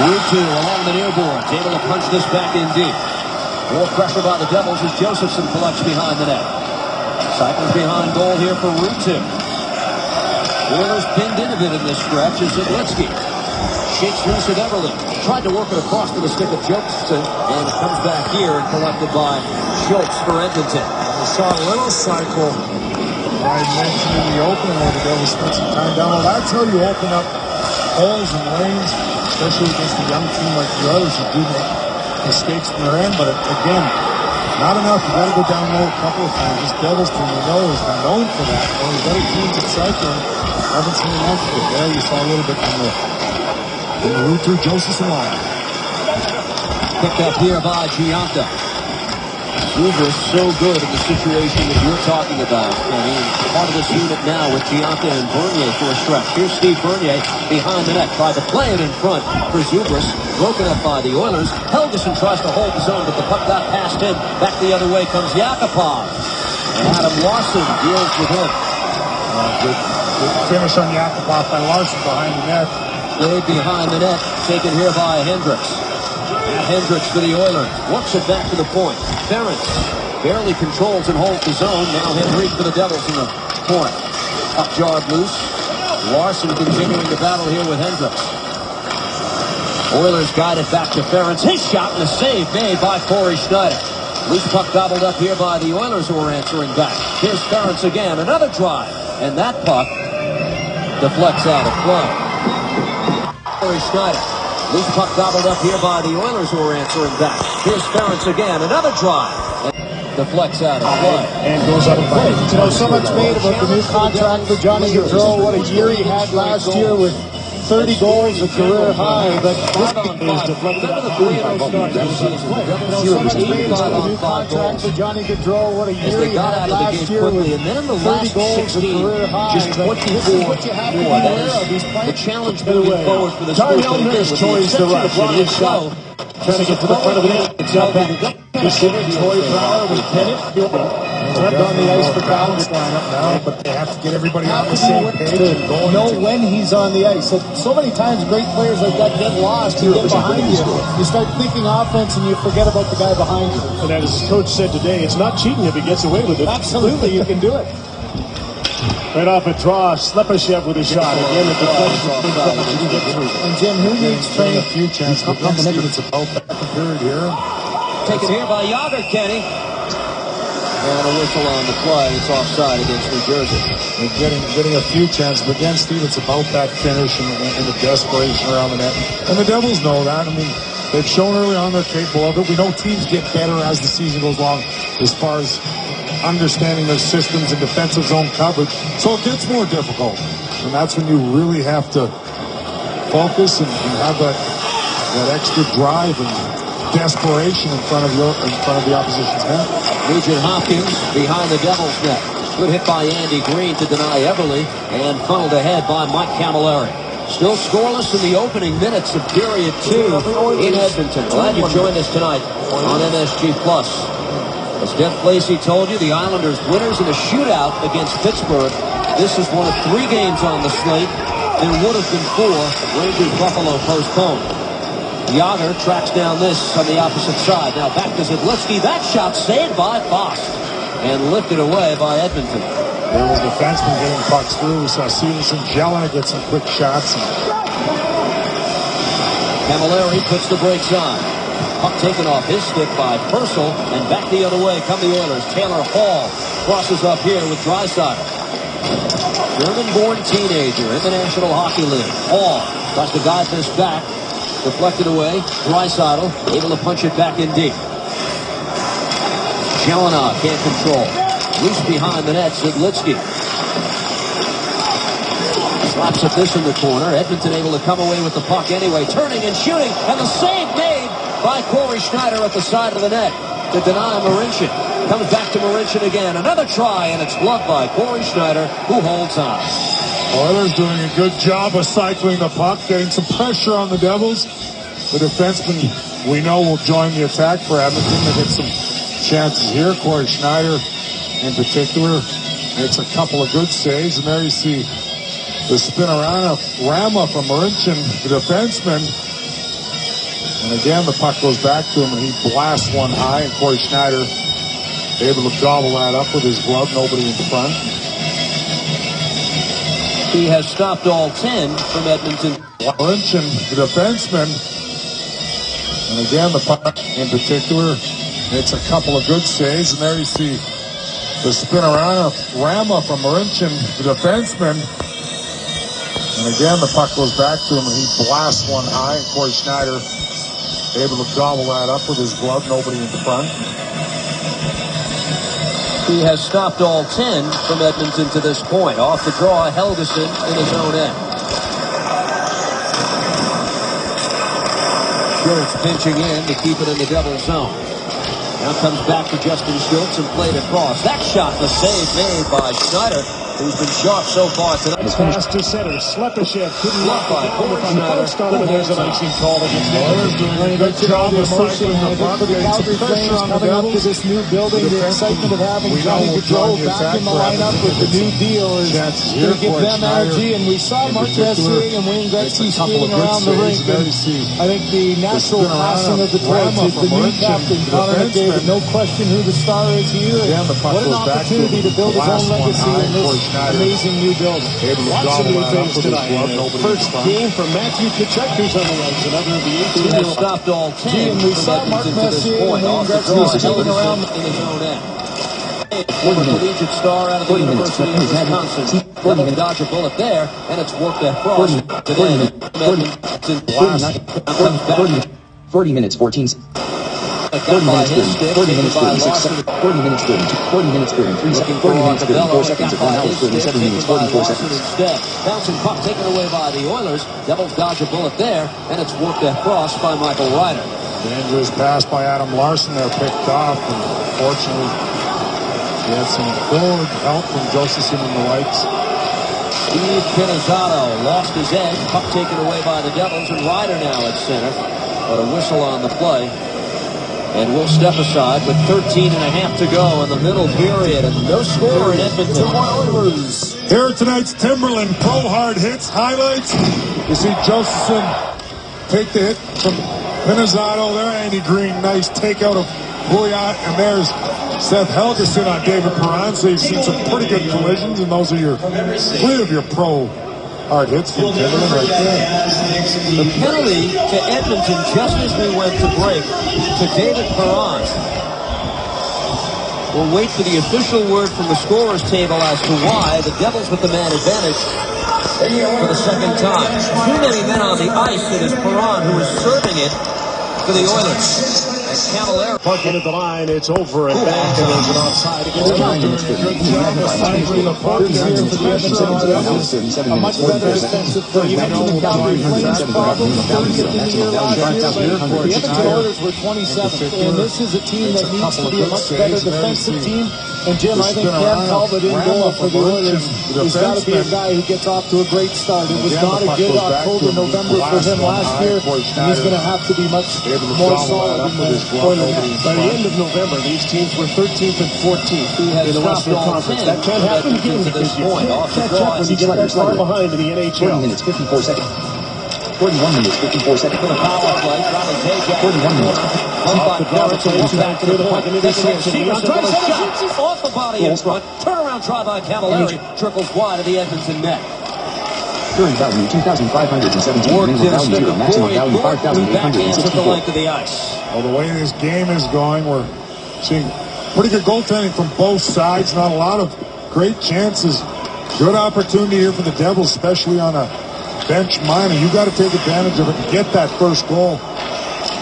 Ruutu along the near boards, able to punch this back in deep. More pressure by the Devils as Josephson collects behind the net. Cycles behind goal here for Ruutu. Oilers pinned in a bit in this stretch as Zidlitsky shakes loose at Everly. Tried to work it across to the stick of Josephson, and it comes back here and collected by Schultz for Edmonton. We saw a little cycle I mentioned in the opening where the Devils spent some time down. Well, that's how you open up holes and lanes, especially against a young team like the Oilers who do make mistakes from their end. But again, not enough. You got to go down low a couple of times. This Devils team, we know, has been known for that. One of the better teams at cycling. Haven't seen enough of it. There you saw a little bit from the Ruutu Josephson line. Picked up here by Gianta. Uber's so good in the situation that you're talking about. I mean, part of this unit now with Gianta and Bernier for a stretch. Here's Steve Bernier behind the net. Tried to play it in front for Zubris. Broken up by the Oilers. Helgeson tries to hold the zone, but the puck got past him. Back the other way comes Yakupov. And Adam Lawson deals with him. Good finish on Yakupov by Larson behind the net. Way behind the net, taken here by Hendricks. Hendricks for the Oilers. Works it back to the point. Ferentz barely controls and holds the zone. Now Henrique for the Devils in the corner. Up jarred loose. Larson continuing the battle here with Hendricks. Oilers guide it back to Ferentz. His shot and a save made by Corey Schneider. Loose puck gobbled up here by the Oilers, who are answering back. Here's Ferentz again. Another drive. And that puck deflects out of play. Corey Schneider. Loose puck gobbled up here by the Oilers, who are answering back. Here's Ferentz again. Another drive. Deflects out of play. And goes up and play. You know, so much made about the new contract for Johnny Gaudreau. What a year he had last year with 30 goals, a career high. But this is deflected out of play. So much made about the new contract for Johnny Gaudreau. What a year he had last year with 30 goals, a career high. Just 24 more. That is the challenge moving forward for the Darnell Nurse joins the rush. He is shot. Trying to get to the front of the net. It's not back. Receiver Troy Brower with Bennett. Left on the ice for Bowers. Lineup now, but they have to get everybody on the same page and go. Know when he's on the ice. So many times great players like that get lost. You get behind you. You start thinking offense and you forget about the guy behind you. And as his coach said today, it's not cheating if he gets away with it. Absolutely, you can do it. Right off a draw, Slepyshev with a shot. Again, the deflection. And Jim, who needs training? A few chances. It's about that period here. Taken here by Yager, Kenny. And a whistle on the play. It's offside against New Jersey. They're getting a few chances, but again, Steve, it's about that finish and the desperation around the net. And the Devils know that. I mean, they've shown early on they're capable of it. We know teams get better as the season goes along as far as understanding their systems and defensive zone coverage. So it gets more difficult. And that's when you really have to focus and have that extra drive and desperation in front of the opposition's net. Nugent Hopkins behind the Devils net. Good hit by Andy Green to deny Everly, and funneled ahead by Mike Camilleri. Still scoreless in the opening minutes of period 2 in Edmonton. Glad you joined us tonight on MSG Plus. As Jeff Lacey told you, the Islanders winners in a shootout against Pittsburgh. This is one of 3 games on the slate. There would have been 4. Rangers Buffalo postponed. Yager tracks down this on the opposite side. Now back to Zidlitsky. That shot saved by Fox and lifted away by Edmonton. There were defensemen getting pucks through. We saw Stevenson, Jelinek get some quick shots. Camilleri puts the brakes on. Puck taken off his stick by Purcell, and back the other way come the Oilers. Taylor Hall crosses up here with Draisaitl. German-born teenager in the National Hockey League. Hall tries to guide this back. Deflected away. Draisaitl able to punch it back in deep. Jelinek can't control. Loose behind the net. Zidlitsky slaps at this in the corner. Edmonton able to come away with the puck anyway. Turning and shooting. And the save made by Corey Schneider at the side of the net to deny Marincin. Comes back to Marincin again. Another try, and it's gloved by Corey Schneider, who holds on. Oilers doing a good job of cycling the puck, getting some pressure on the Devils. The defenseman, we know, will join the attack for Edmonton. They get some chances here. Corey Schneider, in particular, makes a couple of good saves. And there you see the spin-around-rama from Marincin, the defenseman. And again, the puck goes back to him, and he blasts one high. And Corey Schneider able to gobble that up with his glove. Nobody in front. He has stopped all 10 from Edmonton. Marincin, the defenseman. And again, the puck in particular makes a couple of good saves. And there you see the spin-around-rama from Marincin, the defenseman. And again, the puck goes back to him, and he blasts one high. And Corey Schneider able to gobble that up with his glove. Nobody in front. He has stopped all 10 from Edmonton to this point. Off the draw, Helgeson in his own end. Schultz pinching in to keep it in the Devils zone. Now comes back to Justin Schultz and played across. That shot, the save made by Schneider. who's been sharp so far tonight. Pass to center. Slepyshev couldn't lock it down on the post on him, and there's an icing call against Edmonton. Good job of cycling the puck. For the Calgary Flames coming up to this new building, the excitement of having Johnny Gaudreau back in the lineup with the new deal is going to give them energy. And we saw Marquez Searing and Wayne Gretzky skating around the rink. And I think the natural passing of the torch is the new captain, Connor McDavid. No question who the star is here. What an opportunity to build his own legacy in this amazing new building. Lots of new things tonight. First game for Matthew Tkachuk, who's on the ice. Another of the 18-year-old. Stopped all 10. And we saw Mark Messier and Wayne Gretzky skating around in his own end. Former collegiate star out of the University of Wisconsin. Double dodge a bullet there, and it's worked across. 40 minutes, 14. 40 minutes, 30, 40 minutes, 36 seconds, 40 minutes, 30, 40 minutes, 33 seconds, 40 minutes, 34 seconds, and 1 hour, 37 minutes, 44 seconds. Bouncing puck taken away by the Oilers. Devils dodge a bullet there, and it's worked across by Michael Ryder. Dangerous pass by Adam Larson there, picked off, and fortunately, he had some forward help from Josephson and the Whites. Steve Pinizzato lost his edge. Puck taken away by the Devils, and Ryder now at center. But a whistle on the play. And we'll step aside with 13 and a half to go in the middle period. And no score in Edmonton. Oilers. Here are tonight's Timberland Pro Hard Hits highlights. You see Josephson take the hit from Pinizzato there. Andy Green, nice takeout of Bouillot. And there's Seth Helgeson on David Perron. So you've seen some pretty good collisions. And those are your 3 of your pro hard hits from Timberland right there. The penalty to Edmonton just as we went to break to David Perron. We'll wait for the official word from the scorer's table as to why the Devils with the man advantage for the second time. Too many men on the ice. It is Perron who is serving it for the Oilers. And Cavallero. Puck into the line, it's over and back, and there's an offside against Edmonton. A much better defensive play. Even though the Calgary Flames problems started at the year last year, the Edmonton Oilers were 27th, and this is a team that needs to be a much better defensive team. And Jim, I think Cam Talbot in goal for the Oilers has got to be a guy who gets off to a great start. It was not a good October, November for him last year, and he's going to have to be much more solid in the Oilers. By the end of November, these teams were 13th and 14th in the Western Conference. That can't happen again because you can't catch up when you get that far behind in the NHL. 40 minutes, 54 seconds. 41 minutes, 54 seconds. For the power play, trying to take out. 41 minutes. Off the guard, back to the puck, an interception. Off the body in front. Turnaround try by Cavallari. Trickles wide of the Edmonton net. Current value 2,517. Worked Minimum in a value stick 0. of Maximum Corey value Gordon, who backhands at the 5,864. length of the ice. Well, the way this game is going, we're seeing pretty good goaltending from both sides. Not a lot of great chances. Good opportunity here for the Devils, especially on a bench minor. You got to take advantage of it and get that first goal.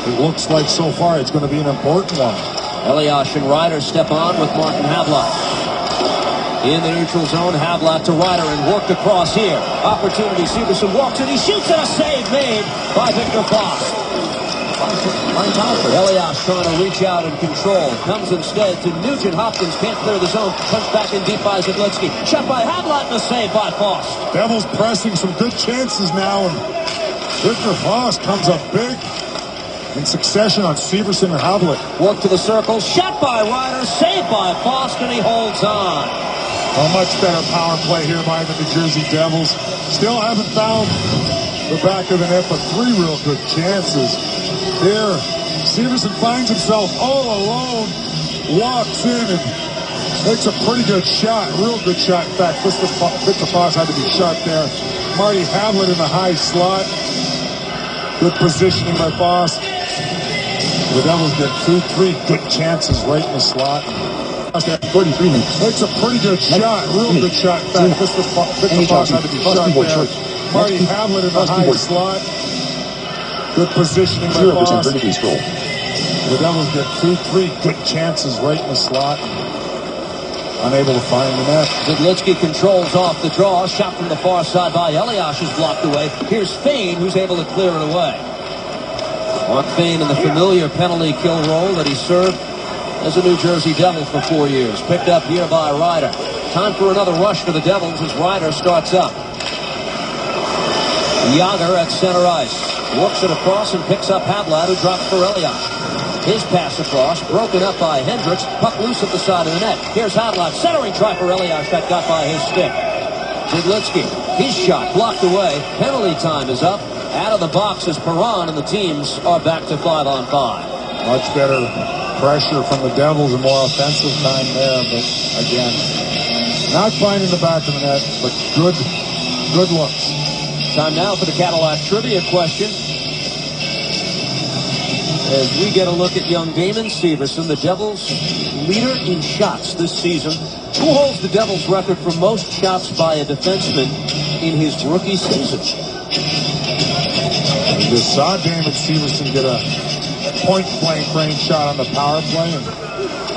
It looks like so far it's going to be an important one. Elias and Ryder step on with Martin Havlat. In the neutral zone, Havlat to Ryder and worked across here. Opportunity, Severson walks and he shoots and a save made by Victor Foss. Elias trying to reach out and control. Comes instead to Nugent Hopkins. Can't clear the zone. Punch back in deep by Zadlitsky. Shot by Havlat and a save by Foss. Devils pressing some good chances now. And Victor Foss comes up big in succession on Severson and Havlat. Work to the circle. Shot by Ryder. Saved by Foss. And he holds on. A much better power play here by the New Jersey Devils. Still haven't found the back of the net, but 3 real good chances. Here, Severson finds himself all alone, walks in and makes a pretty good shot, real good shot. In fact, Victor Foss had to be sharp there. Marty Havlat in the high slot. Good positioning by Foss. The Devils get 3 good chances right in the slot. 43 minutes. Makes a pretty good shot, real good shot. In fact, Victor Foss had to be sharp there. Marty Havlat in the high slot. Good positioning by 0% Foss. vertically scroll. The Devils get 3 good chances right in the slot. Unable to find the net. Zadlitsky controls off the draw. Shot from the far side by Elias is blocked away. Here's Fane, who's able to clear it away. Mark Fane in the familiar penalty kill role that he served as a New Jersey Devil for 4 years. Picked up here by Ryder. Time for another rush for the Devils as Ryder starts up. Yager at center ice. Works it across and picks up Havlat, who drops for Elias. His pass across, broken up by Hendricks. Puck loose at the side of the net. Here's Havlat, centering try for Elias. That got by his stick. Zidlitsky, his shot blocked away. Penalty time is up. Out of the box is Perron, and the teams are back to 5-on-5. Much better pressure from the Devils and more offensive time there, but again, not finding the back of the net, but good looks. Time now for the Cadillac trivia question. As we get a look at young Damon Severson, the Devils' leader in shots this season. Who holds the Devils' record for most shots by a defenseman in his rookie season? We just saw Damon Severson get a point-blank range shot on the power play, and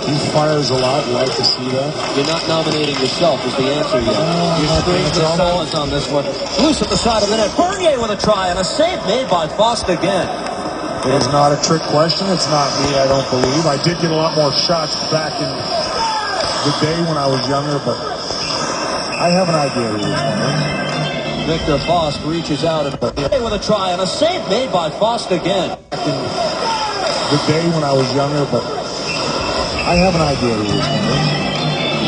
he fires a lot. We like to see that. You're not nominating yourself as the answer yet. You're straight to the silence on this one. Loose at the side of the net. Bernier with a try, and a save made by Fost again. It is not a trick question. It's not me, I don't believe. I did get a lot more shots back in the day when I was younger, but I have an idea who was winning. Victor Fost reaches out and with a try, and a save made by Fost again. Back in the day when I was younger, but I have an idea who was winning.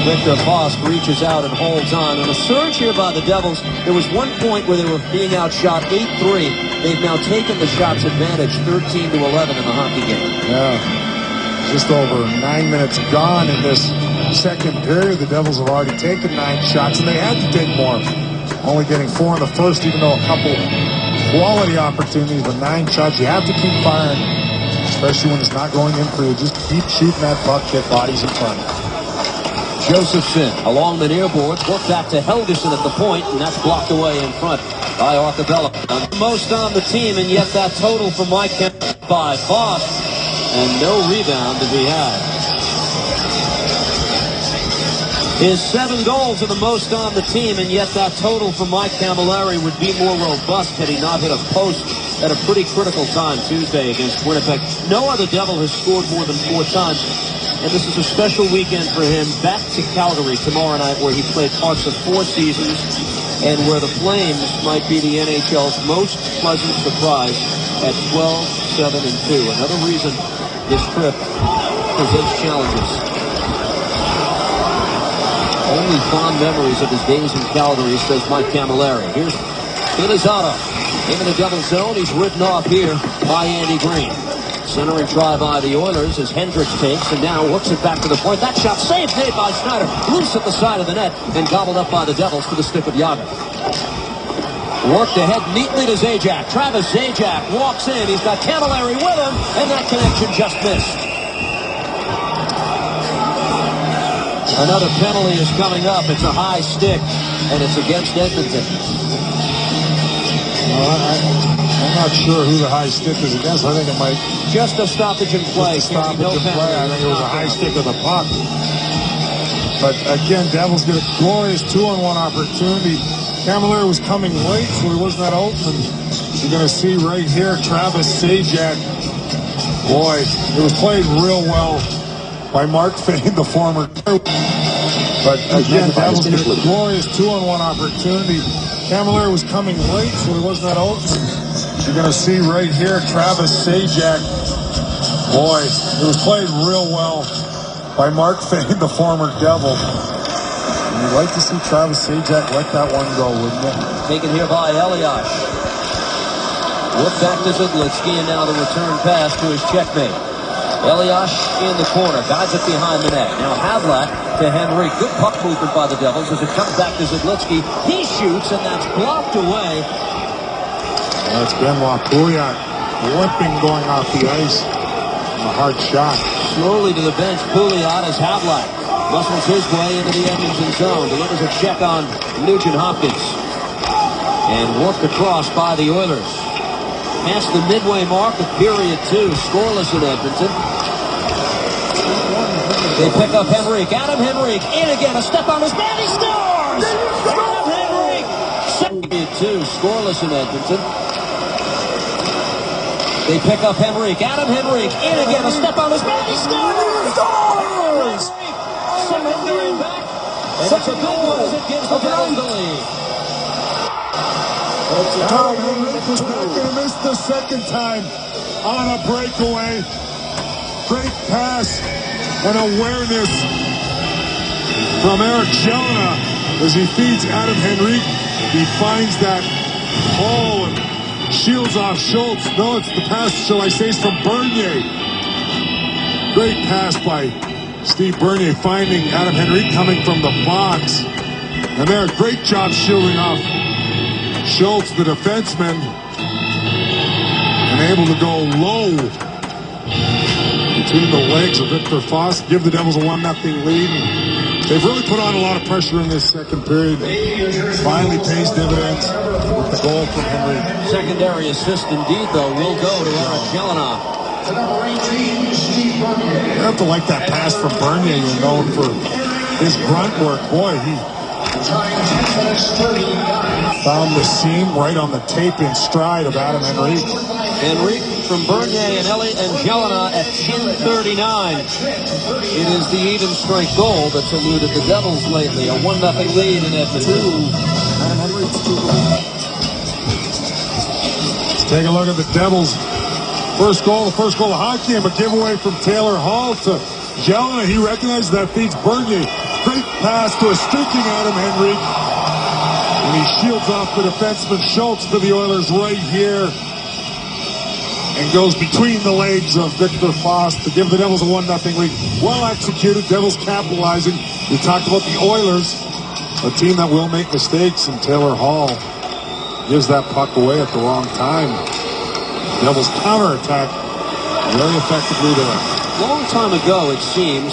Victor Fost reaches out and holds on. And a surge here by the Devils. There was one point where they were being outshot 8-3. They've now taken the shots advantage 13-11 in the hockey game. Yeah. Just over 9 minutes gone in this second period. The Devils have already taken 9 shots, and they had to take more. Only getting 4 in the first, even though a couple quality opportunities, but 9 shots. You have to keep firing, especially when it's not going in for you. Just keep shooting that puck, get bodies in front. Josephson along the near boards, work back to Helgeson at the point, and that's blocked away in front by Arcabella. Most on the team, and yet that total for Mike Kemp by Fost, and no rebound to be had. His 7 goals are the most on the team, and yet that total for Mike Camilleri would be more robust had he not hit a post at a pretty critical time Tuesday against Winnipeg. No other Devil has scored more than 4 times. And this is a special weekend for him. Back to Calgary tomorrow night, where he played parts of 4 seasons and where the Flames might be the NHL's most pleasant surprise at 12-7-2. Another reason this trip presents challenges. Only fond memories of his days in Calgary, says Mike Camilleri. Here's Elizondo into the double zone. He's ridden off here by Andy Green. Centering try by the Oilers as Hendricks takes and now works it back to the point. That shot saved made by Schneider. Loose at the side of the net and gobbled up by the Devils to the stick of Yager. Worked ahead neatly to Zajac. Travis Zajac walks in. He's got Camilleri with him, and that connection just missed. Another penalty is coming up. It's a high stick, and it's against Edmonton. I'm not sure who the high stick is against. I think it might just a stoppage in play. Just a stoppage in play. I think it was a high stick of the puck. But again, Devils get a glorious 2-on-1 opportunity. Camilleri was coming late, so he wasn't that open. You're going to see right here, Travis Zajac. Boy, it was played real well by Mark Fane, the former. But again, Devils get a glorious 2-on-1 opportunity. Camilleri was coming late, so he wasn't that open. You're going to see right here, Travis Zajac. Boy, it was played real well by Mark Fane, the former Devil. And you'd like to see Travis Zajac let that one go, wouldn't you? Taken here by Elias. Look back to Zidlitsky, and now the return pass to his checkmate. Elias in the corner, guides it behind the net. Now Havlat to Henry. Good puck movement by the Devils as it comes back to Zidlitsky. He shoots, and that's blocked away. That's Benoit Pouliot limping going off the ice. A hard shot. Slowly to the bench, Pouliot as Havlat muscles his way into the Edmonton zone. Delivers a check on Nugent Hopkins. And worked across by the Oilers. Past the midway mark of period 2. Scoreless in Edmonton. They pick up Henrique. Adam Henrique in again. A step on his man. He scores! Adam Henrique! Period 2. Scoreless in Edmonton. They pick up Henrique. Adam Henrique in again. A step on his man. He scores! Scores! Secondary back. And it's a big one as it gives the Devils the lead. Adam Henrique was not going to miss the second time on a breakaway. Great pass and awareness from Eric Jelena as he feeds Adam Henrique. He finds that hole and shields off Schultz. No, it's the pass, shall I say, from Bernier. Great pass by Steve Bernier, finding Adam Henrique coming from the box. And there, great job shielding off Schultz, the defenseman, and able to go low between the legs of Victor Foss, give the Devils a 1-0 lead. They've really put on a lot of pressure in this second period. Finally pays dividends with the goal from Henrique. Secondary assist indeed, though, will go to Eric Jelena. You have to like that pass from Bernier. You're known for his grunt work. Boy, he found the seam right on the tape in stride of Adam Henrique. Henrique from Bernier and Elliott and Jelena at 10:39. It is the even strength goal that's eluded the Devils lately. A 1-0 lead in Edmonton. Let's take a look at the Devils. First goal of hockey game, a giveaway from Taylor Hall to Jelena. He recognizes that feeds Bernier. Great pass to a streaking Adam Henrique. And he shields off the defenseman Schultz for the Oilers right here. And goes between the legs of Victor Foss to give the Devils a 1-0 lead. Well executed, Devils capitalizing. We talked about the Oilers, a team that will make mistakes, and Taylor Hall gives that puck away at the wrong time. Devils counterattack very effectively there. Long time ago, it seems,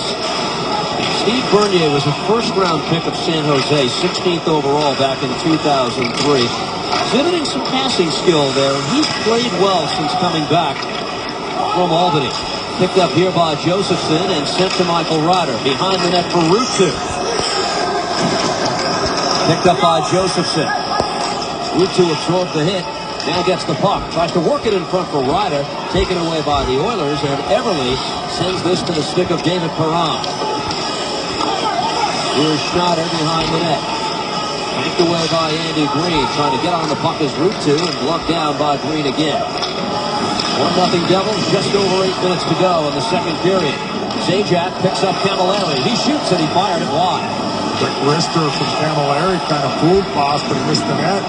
Steve Bernier was a first-round pick of San Jose, 16th overall back in 2003. Exhibiting some passing skill there, and he's played well since coming back from Albany. Picked up here by Josephson and sent to Michael Ryder. Behind the net for Ruutu. Picked up by Josephson. Ruutu absorbed the hit. Now gets the puck. Tries to work it in front for Ryder. Taken away by the Oilers, and Everly sends this to the stick of David Perron. Here's Schneider behind the net. Banked away by Andy Green. Trying to get on the puck as Ruutu, and blocked down by Green again. 1-0 Devils. Just over 8 minutes to go in the second period. Zajac picks up Camilleri. He shoots, and he fired it wide. Quick wrister from Camilleri. Kind of fooled Foss, but he missed the net.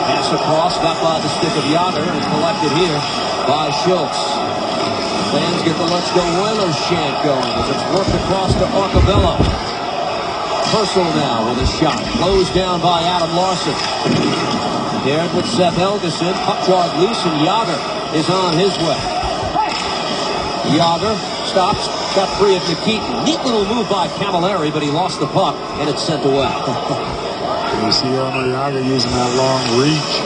Pass across, got by the stick of Yager, and collected here by Schultz. Fans get the Let's Go Oilers chant going as it's worked across to Arcabello. Purcell now with a shot. Closed down by Adam Larson. Paired with Seth Helgeson. Puck jawed loose, and Yager is on his way. Yager stops, got free of Nikitin. Neat little move by Camilleri, but he lost the puck, and it's sent away. You see Omar Yager using that long reach.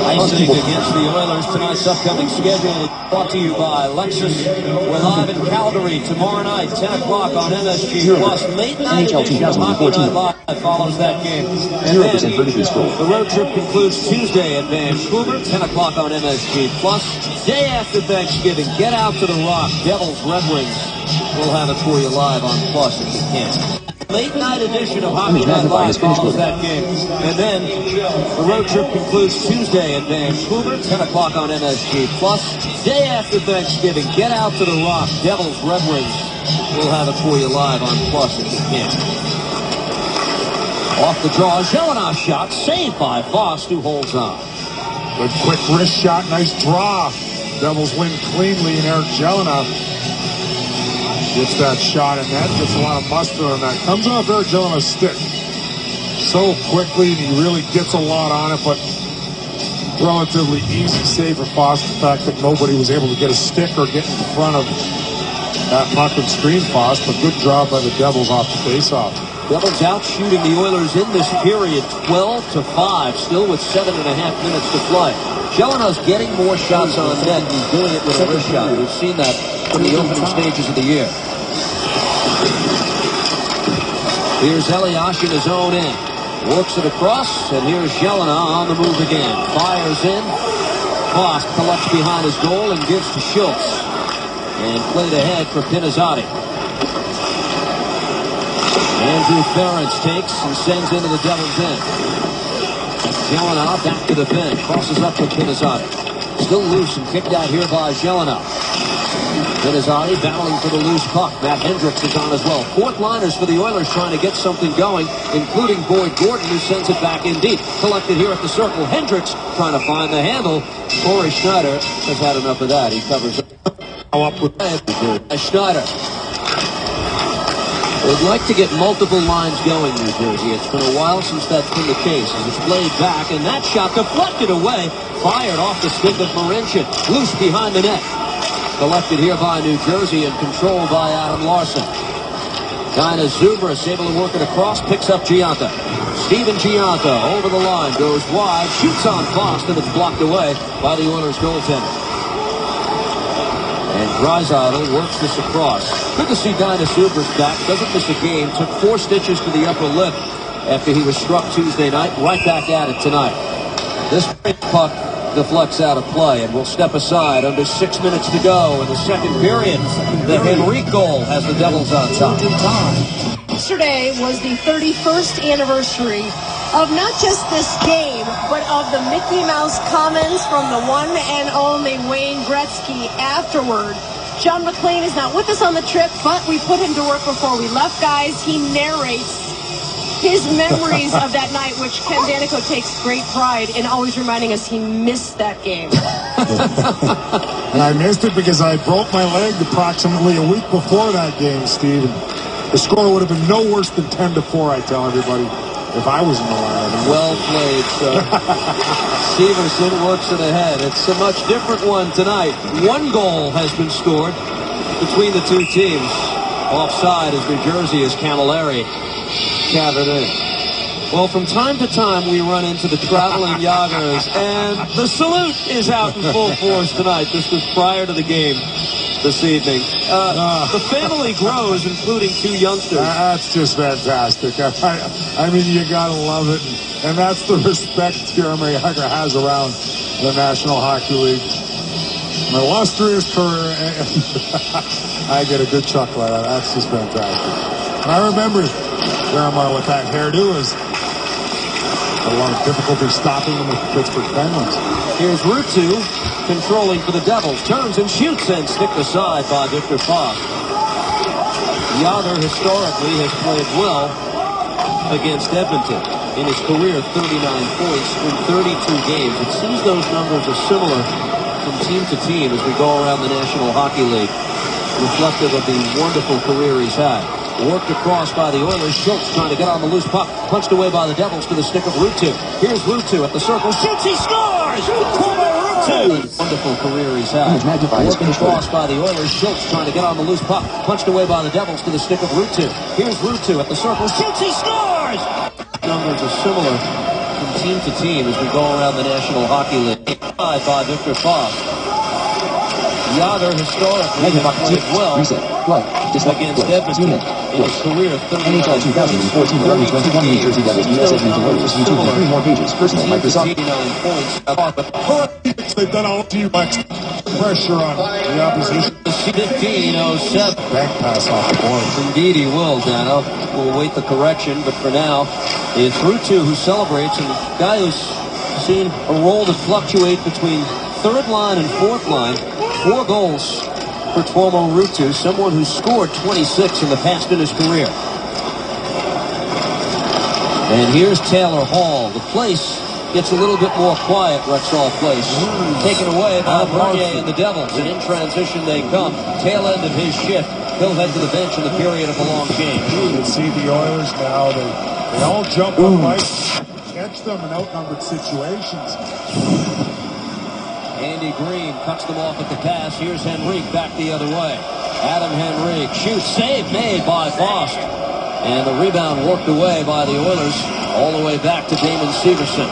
Icing against the Oilers. Tonight's upcoming schedule is brought to you by Lexus. We're live in Calgary tomorrow night, 10 o'clock on MSG Plus. Late night NHL edition of Hockey 2014. Night Live follows that game. And 0% vertically scroll. the road trip concludes Tuesday in Vancouver, 10 o'clock on MSG Plus. Day after Thanksgiving, get out to the Rock. Devils, Red Wings. We'll have it for you live on Plus if you can. Late night edition of Hockey Night Live follows that game. And then the road trip concludes Tuesday in Vancouver, 10 o'clock on MSG Plus. Day after Thanksgiving, get out to the Rock. Devils, Red Wings. We'll have it for you live on Plus if you can. Off the draw, Jelena shot, saved by Foss, who holds on. Good quick wrist shot, nice draw. Devils win cleanly, and Eric Jelena gets that shot, and that gets a lot of muster on that. Comes off Eric Jelena's stick so quickly, and he really gets a lot on it, but relatively easy save for Foss. The fact that nobody was able to get a stick or get in front of that puck and screen Foss, but good job by the Devils off the faceoff. Devils out shooting the Oilers in this period 12-5, still with 7.5 minutes to play. Jelena's getting more shots on net, and he's doing it with a wrist shot. We've seen that from the opening stages of the year. Here's Eliash in his own end. Works it across, and here's Jelena on the move again. Fires in. Foss collects behind his goal and gives to Schultz. And played ahead for Pinizzati. Andrew Ference takes and sends into the Devils' end. Jelena back to the bench. Crosses up with Pinizzotti. Still loose and kicked out here by Jelena. Pinizzotti battling for the loose puck. Matt Hendricks is on as well. Fourth liners for the Oilers trying to get something going, including Boyd Gordon, who sends it back in deep. Collected here at the circle. Hendricks trying to find the handle. Corey Schneider has had enough of that. He covers up with Schneider. They'd like to get multiple lines going, New Jersey. It's been a while since that's been the case. As it's played back, and that shot deflected away. Fired off the stick of Marincin. Loose behind the net. Collected here by New Jersey and controlled by Adam Larson. Dinah Zubris able to work it across, picks up Gianta. Steven Gianta over the line, goes wide, shoots on Boston. It's blocked away by the Oilers goaltender. And Draisaitl works this across. Good to see Dinah Zubris back. Doesn't miss a game. Took 4 stitches to the upper lip after he was struck Tuesday night. Right back at it tonight. This puck deflects out of play, and we'll step aside under 6 minutes to go in the second period. The Henrique goal has the Devils on top. Yesterday was the 31st anniversary of not just this game, but of the Mickey Mouse comments from the one and only Wayne Gretzky afterward. John McClain is not with us on the trip, but we put him to work before we left, guys. He narrates his memories of that night, which Ken Danico takes great pride in always reminding us he missed that game. And I missed it because I broke my leg approximately a week before that game, Steve. And the score would have been no worse than 10-4, I tell everybody, if I was in the line. Well played, sir. Severson works it ahead. It's a much different one tonight. 1 goal has been scored between the two teams. Offside as New Jersey is Camilleri counted in. Well, from time to time we run into the traveling Jagers, and the salute is out in full force tonight. This was prior to the game this evening. The family grows, including 2 youngsters. That's just fantastic. I mean, you gotta love it, and that's the respect Jaromir Jagr has around the National Hockey League. An illustrious career, and I get a good chuckle out of that. That's just fantastic. And I remember Jaromir with that hairdo is a lot of difficulty stopping him with the Pittsburgh Penguins. Here's Ruutu controlling for the Devils. Turns and shoots and sticked aside by Victor Foss. Jagr historically has played well against Edmonton. In his career, 39 points in 32 games. It seems those numbers are similar from team to team as we go around the National Hockey League, reflective of the wonderful career he's had. Worked across by the Oilers. Schultz trying to get on the loose puck. Punched away by the Devils to the stick of Ruutu. Here's Ruutu at the circle. Shoots, he scores! Ruutu! Wonderful career he's had. Worked across by the Oilers. Schultz trying to get on the loose puck. Punched away by the Devils to the stick of Ruutu. Here's Ruutu at the circle. Shoots, he scores! Numbers are similar from team to team as we go around the National Hockey League. By Victor Foss. Jagr historically has played well against Edmonton. In his career, NHL 2014-11-21 New Jersey Devils US Edmonton Oilers. YouTube and 3 more pages. Personal Microsoft. 89 points. They've done all too much pressure on the opposition. 15-07. Bank pass off the board. Indeed he will, Dano. We'll await the correction, but for now, it's Ruutu who celebrates, and a guy who's seen a role that fluctuate between third line and fourth line. 4 goals for Tuomo Ruutu, someone who scored 26 in the past in his career. And here's Taylor Hall. The place gets a little bit more quiet, Rexall Place. Taken away by Bernier and the Devils. And in transition they come. Tail end of his shift. He'll head to the bench in the period of a long game. You can see the Oilers now. They all jump up right, catch them in outnumbered situations. Andy Green cuts them off at the pass. Here's Henrique back the other way. Adam Henrique shoots. Save made by Foss. And the rebound worked away by the Oilers all the way back to Damon Severson.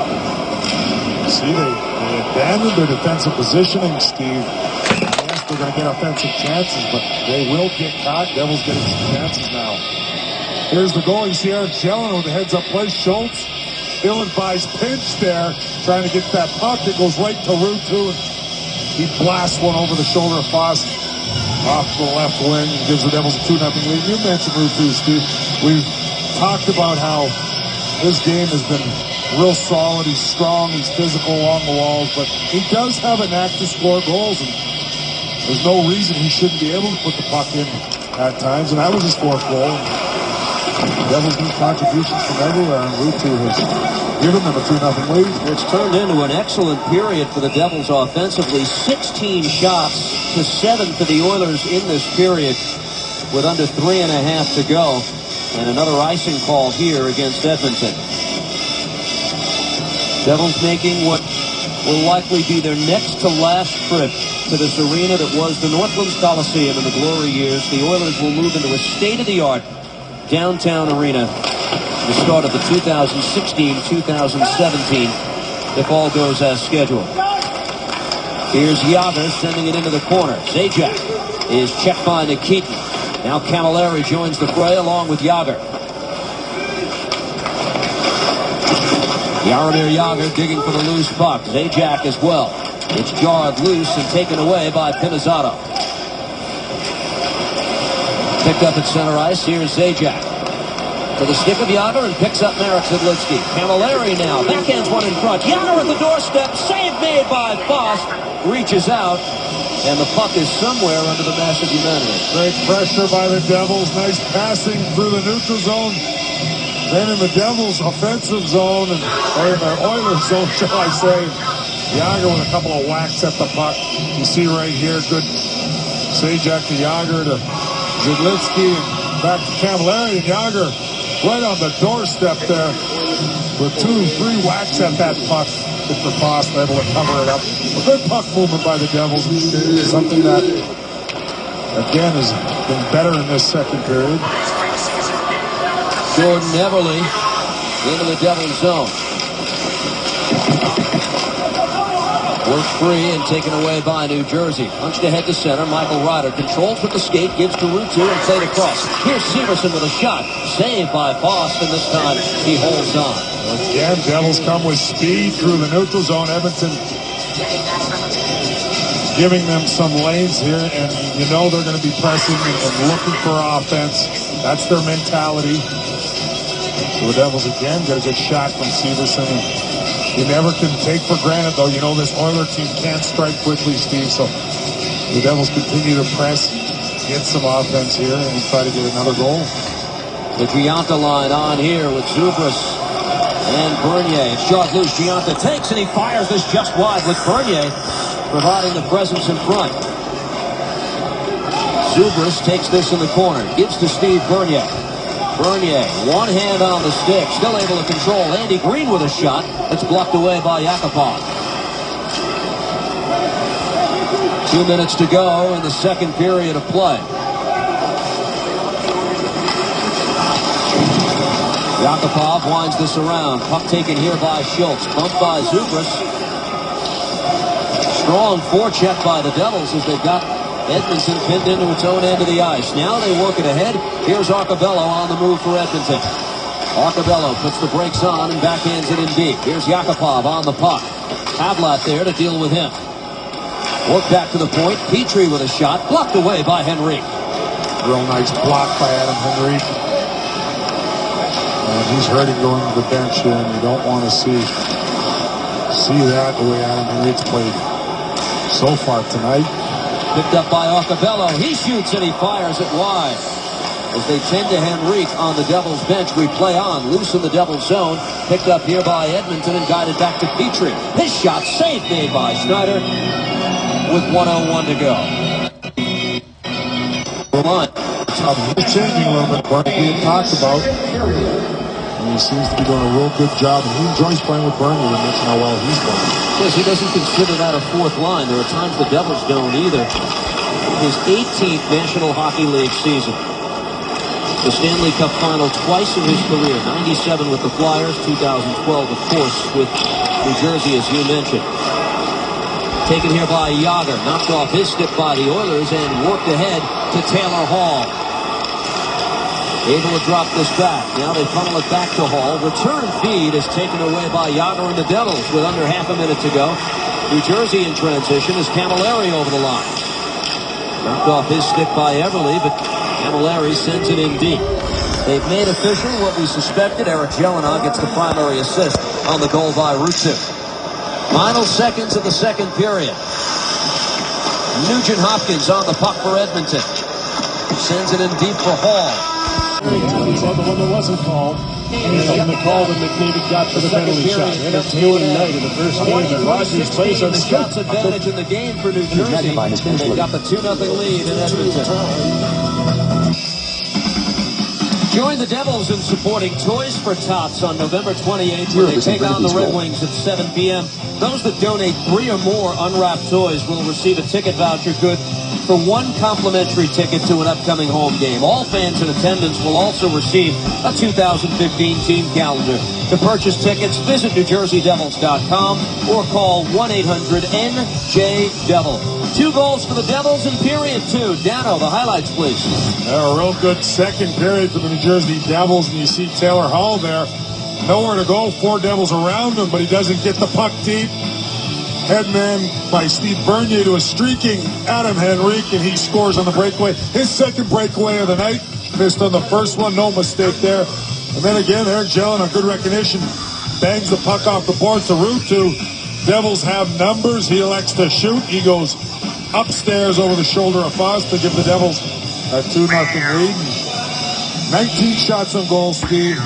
See, they abandoned their defensive positioning, Steve. Yes, they're going to get offensive chances, but they will get caught. Devils getting some chances now. Here's the goal. You see Eric Jelena with the heads-up play. Schultz, ill-advised pinch there, trying to get that puck. It goes right to Ruutu, and he blasts one over the shoulder of Foss off the left wing and gives the Devils a 2-0 lead. You mentioned Ruutu, Steve. We've talked about how his game has been real solid. He's strong. He's physical along the walls. But he does have a knack to score goals. And there's no reason he shouldn't be able to put the puck in at times. And that was his fourth goal. The Devils need contributions from everywhere. And Route 2 has given them a 2-0 lead. It's turned into an excellent period for the Devils offensively. 16 shots to 7 for the Oilers in this period with under 3.5 to go. And another icing call here against Edmonton. Devils making what will likely be their next to last trip to this arena that was the Northlands Coliseum in the glory years. The Oilers will move into a state-of-the-art downtown arena the start of the 2016-2017 if all goes as scheduled. Here's Jágr sending it into the corner. Zajac is checked by Nikitin. Now Camilleri joins the fray along with Jágr. Jaromir Jágr digging for the loose puck. Zajac as well. It's jarred loose and taken away by Pinizzato. Picked up at center ice. Here's Zajac. To the stick of Jágr and picks up Marek Zidlitsky. Camilleri now. Backhands one in front. Jágr at the doorstep. Save made by Foss. Reaches out. And the puck is somewhere under the mass of humanity. Great pressure by the Devils. Nice passing through the neutral zone. Then in the Devils' offensive zone, or in the Oilers zone, shall I say, Jágr with a couple of whacks at the puck. You see right here, good Zajac to Jágr to Zidlitsky, and back to Camilleri, and Jágr right on the doorstep there with 2-3 whacks at that puck. Victor Foss able to cover it up. A good puck movement by the Devils. Something that, again, has been better in this second period. Jordan Everly into the Devils zone. Worked free and taken away by New Jersey. Punched ahead to center. Michael Ryder controls with the skate, gives to Route 2 and played across. Here's Severson with a shot. Saved by Foss, and this time he holds on. Again, Devils come with speed through the neutral zone. Edmonton giving them some lanes here, and you know they're going to be pressing and looking for offense. That's their mentality. So the Devils again get a good shot from Severson. You never can take for granted, though. You know this Oiler team can't strike quickly, Steve. So the Devils continue to press, get some offense here, and try to get another goal. The Giunta line on here with Zubras and Bernier. It's shot loose. Giunta takes and he fires this just wide with Bernier providing the presence in front. Zubras takes this in the corner. Gives to Steve Bernier. Bernier, one hand on the stick, still able to control. Andy Green with a shot. It's blocked away by Yakupov. 2 minutes to go in the second period of play. Yakupov winds this around. Puck taken here by Schultz. Bumped by Zubras. Strong forecheck by the Devils as they've got Edmonton pinned into its own end of the ice. Now they work it ahead. Here's Arcobello on the move for Edmonton. Arcobello puts the brakes on and backhands it in deep. Here's Yakupov on the puck. Havlat there to deal with him. Work back to the point. Petrie with a shot. Blocked away by Henrique. Real nice block by Adam Henrique. And he's hurting going to the bench here, and you don't want to see that the way Adam Henrique's played so far tonight. Picked up by Arcobello. He shoots and he fires it wide. As they tend to Henrique on the Devils bench, we play on. Loose in the Devils zone. Picked up here by Edmonton and guided back to Petrie. His shot saved made by Schneider with 1:01 to go. He's changing a little bit, Bernie. We had talked about. And he seems to be doing a real good job. And he enjoys playing with Bernie. We mentioned how well he's playing. Yes, he doesn't consider that a fourth line. There are times the Devils don't either. His 18th National Hockey League season. The Stanley Cup final twice in his career. 97 with the Flyers, 2012, of course, with New Jersey, as you mentioned. Taken here by Jágr. Knocked off his stick by the Oilers and worked ahead to Taylor Hall. Able to drop this back. Now they funnel it back to Hall. Return feed is taken away by Jágr and the Devils with under half a minute to go. New Jersey in transition as Camilleri over the line. Knocked off his stick by Everly, but Camilleri sends it in deep. They've made official what we suspected. Eric Jelena gets the primary assist on the goal by Russo. Final seconds of the second period. Nugent Hopkins on the puck for Edmonton. Sends it in deep for Hall. He said the one that wasn't called. And the call that McDavid got for the penalty shot. Entertaining night in the first game. And Rogers plays on the shots advantage in the game for New Jersey. They got the 2-0 lead in Edmonton. Join the Devils in supporting Toys for Tots on November 28th when they take on the Red Wings at 7 p.m. Those that donate 3 or more unwrapped toys will receive a ticket voucher good for 1 complimentary ticket to an upcoming home game. All fans in attendance will also receive a 2015 team calendar. To purchase tickets, visit NewJerseyDevils.com or call 1-800-NJ-DEVIL. 2 goals for the Devils in period 2. Dano, the highlights, please. A real good second period for the New Jersey Devils, and you see Taylor Hall there. Nowhere to go. 4 Devils around him, but he doesn't get the puck deep. Headman by Steve Bernier to a streaking Adam Henrique, and he scores on the breakaway. His second breakaway of the night. Missed on the first one, no mistake there. And then again, Eric Jelena, good recognition, bangs the puck off the board to Ruutu. Devils have numbers. He elects to shoot. He goes upstairs over the shoulder of Foss to give the Devils a 2-0 lead. 19 shots on goal, Steve.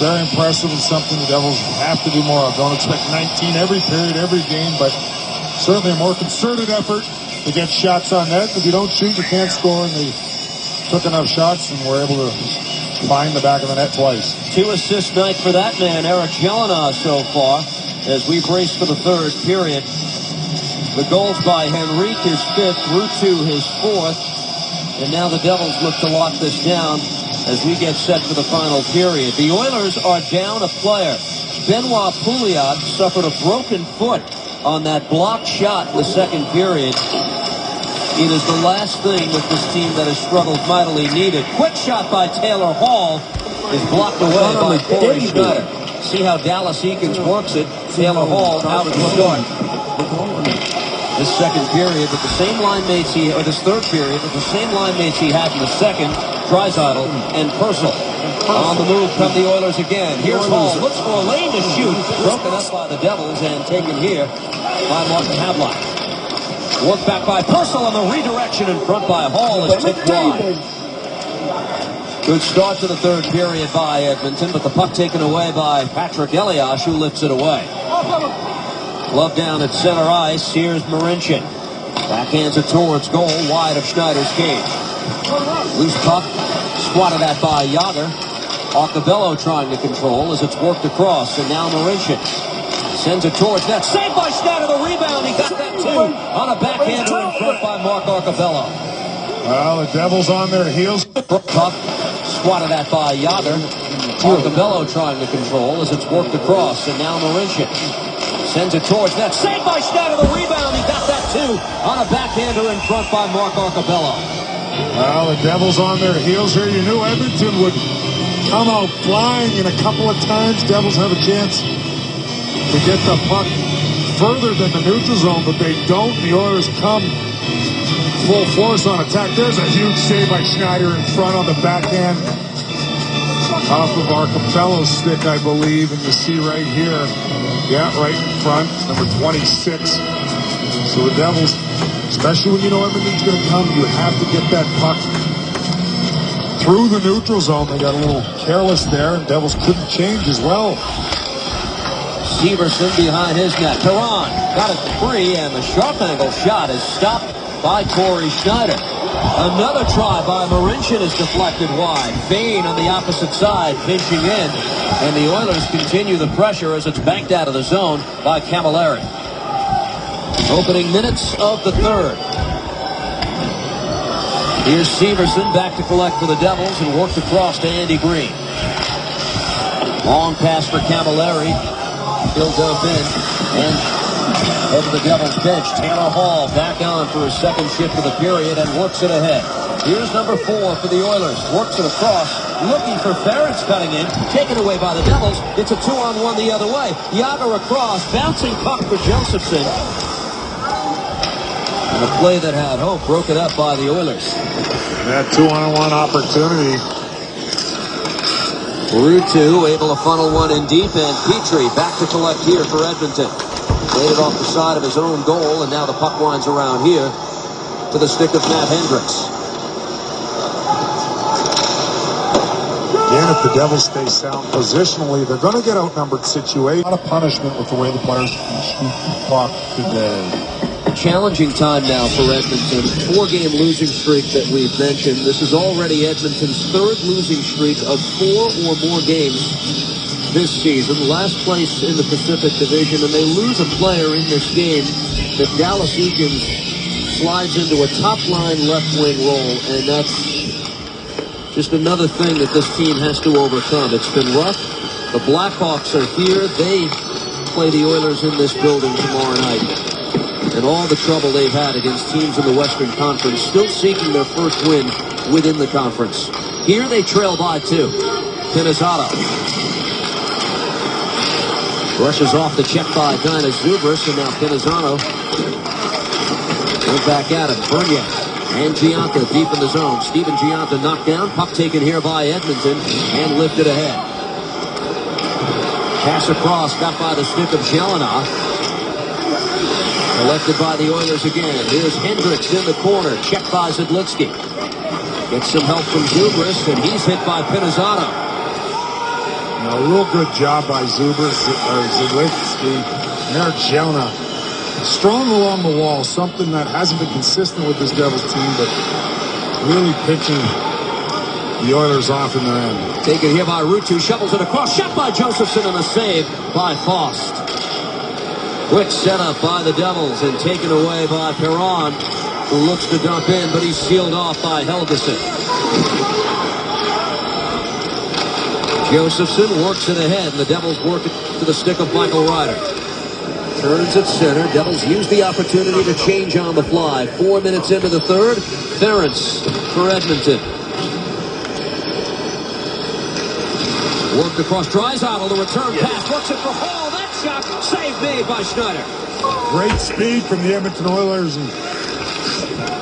Very impressive and something the Devils have to do more of. Don't expect 19 every period, every game, but certainly a more concerted effort to get shots on net. If you don't shoot, you can't score, and they took enough shots and were able to find the back of the net twice. 2-assist night for that man, Eric Jelena, so far, as we brace for the third period. The goals by Henrique, his 5th, Ruutu, his 4th, and now the Devils look to lock this down as we get set for the final period. The Oilers are down a player. Benoit Pouliot suffered a broken foot on that blocked shot in the second period. It is the last thing that this team that has struggled mightily needed. Quick shot by Taylor Hall is blocked away by Corey Schneider. See how Dallas Eakins works it. Taylor Hall out to start this second period with the same line mates or this third period with the same line mates he had in the second. Draisaitl and Purcell. On the move come the Oilers again. Here's Hall. Looks for a lane to shoot. Broken up by the Devils and taken here by Martin Havlat. Work back by Purcell on the redirection in front by Hall is tipped wide. Good start to the third period by Edmonton, but the puck taken away by Patrick Elias, who lifts it away. Glove down at center ice. Here's Marincin. Backhands it towards goal, wide of Schneider's cage. Loose puck, swatted at by Jágr. Arcobello trying to control as it's worked across, and now Marincin sends it towards net. Saved by Schneider, the rebound. He got that too on a backhander in front by Mark Arcobello. Well, the Devils on their heels. Puck, swatted at by Jágr. Arcobello trying to control as it's worked across, and now Marincin sends it towards net. Saved by Schneider, the rebound. He got that too on a backhander in front by Mark Arcobello. Well, the Devils on their heels here. You knew Edmonton would come out flying, and a couple of times Devils have a chance to get the puck further than the neutral zone, but they don't. The Oilers come full force on attack. There's a huge save by Schneider in front on the backhand off of Arcobello's stick, I believe, and you see right here, yeah, right in front, number 26. So the Devils, especially when you know Edmonton's going to come, you have to get that puck through the neutral zone. They got a little careless there, and Devils couldn't change as well. Severson behind his net. Perron got it free, and the sharp angle shot is stopped by Corey Schneider. Another try by Marincin is deflected wide. Vane on the opposite side pinching in, and the Oilers continue the pressure as it's banked out of the zone by Camilleri. Opening minutes of the third. Here's Severson back to collect for the Devils and worked across to Andy Green. Long pass for Camilleri. He'll dump in and over the Devils bench. Taylor Hall back on for his second shift of the period and works it ahead. Here's number 4 for the Oilers. Works it across. Looking for Ferentz cutting in. Taken away by the Devils. It's a 2-on-1 the other way. Jágr across. Bouncing puck for Josephson. And a play that had hope broken up by the Oilers. That 2-on-1 opportunity. Ruutu able to funnel one in deep, and Petrie back to collect here for Edmonton. Played it off the side of his own goal, and now the puck winds around here to the stick of Matt Hendricks. Again, if the Devils stay sound positionally, they're going to get outnumbered situation. A lot of punishment with the way the players shoot the puck today. Challenging time now for Edmonton. 4-game losing streak that we've mentioned. This is already Edmonton's 3rd losing streak of 4 or more games this season. Last place in the Pacific Division, and they lose a player in this game that Dallas Eakins slides into a top-line left-wing role, and that's just another thing that this team has to overcome. It's been rough. The Blackhawks are here. They play the Oilers in this building tomorrow night. And all the trouble they've had against teams in the Western Conference, still seeking their first win within the conference. Here they trail by 2. Pinizzotto rushes off the check by Dinah Zubris, and now Pinizzotto goes back at him. Bernier and Gianta deep in the zone. Steven Gianta knocked down. Puck taken here by Edmonton and lifted ahead. Pass across, got by the stick of Jelena. Collected by the Oilers again. Here's Hendricks in the corner. Checked by Zidlitsky. Gets some help from Zubris, and he's hit by Pinizzotto. A real good job by Zidlitsky. There, Jelena. Strong along the wall. Something that hasn't been consistent with this Devils team, but really pitching the Oilers off in their end. Taken here by Ruutu. Shovels it across. Shot by Josephson, and a save by Faust. Quick setup by the Devils and taken away by Perron, who looks to dump in, but he's sealed off by Helgeson. Josephson works it ahead, and the Devils work it to the stick of Michael Ryder. Turns at center. Devils use the opportunity to change on the fly. 4 minutes into the 3rd. Ferentz for Edmonton. Worked across Draisaitl, the return pass. Works it for Hall. Shot, save made by Schneider. Great speed from the Edmonton Oilers, and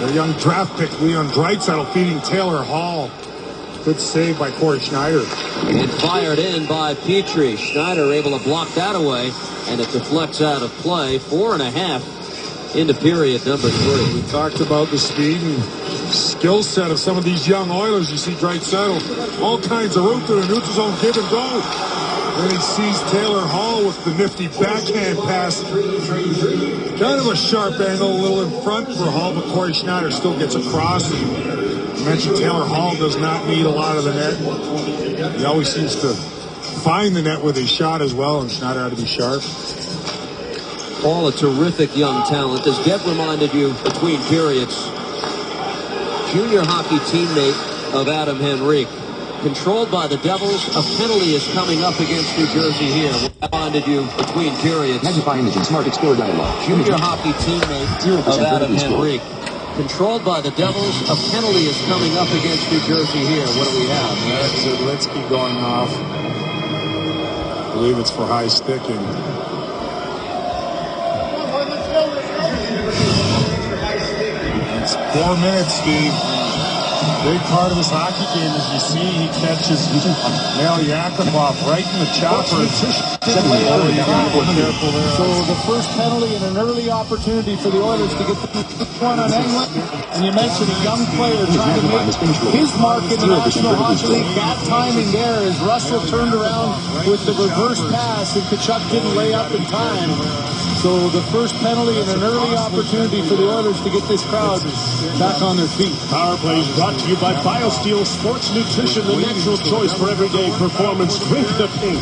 their young draft pick Leon Draisaitl feeding Taylor Hall. Good save by Corey Schneider. And fired in by Petrie. Schneider able to block that away, and it deflects out of play. 4.5 into period number 3. We talked about the speed and skill set of some of these young Oilers. You see Draisaitl, all kinds of route to the neutral zone, give and go. Then he sees Taylor Hall with the nifty backhand pass. Kind of a sharp angle, a little in front for Hall, but Corey Schneider still gets across. And you mentioned Taylor Hall does not need a lot of the net. He always seems to find the net with his shot as well, and Schneider had to be sharp. All a terrific young talent. As Deb reminded you between periods, junior hockey teammate of Adam Henrique. Controlled by the Devils. A penalty is coming up against New Jersey here. We reminded you between periods. Magnify image and Smart Explorer dialog. Junior hockey teammate of Adam Henrique. Controlled by the Devils. A penalty is coming up against New Jersey here. What do we have? That's Zidlitsky going off. I believe it's for high sticking. It's 4 minutes, Steve. Big part of this hockey game, as you see, he catches Nail Yakupov right in the chopper. So the first penalty and an early opportunity for the Oilers to get the one on Englund. And you mentioned a young player trying to make his mark in the National Hockey League. Bad timing there as Russell turned around with the reverse pass and Tkachuk didn't lay up in time. So the first penalty and an early opportunity for the Oilers to get this crowd back on their feet. Power play is brought to you by BioSteel Sports Nutrition, the natural choice for everyday performance. Drink the pink.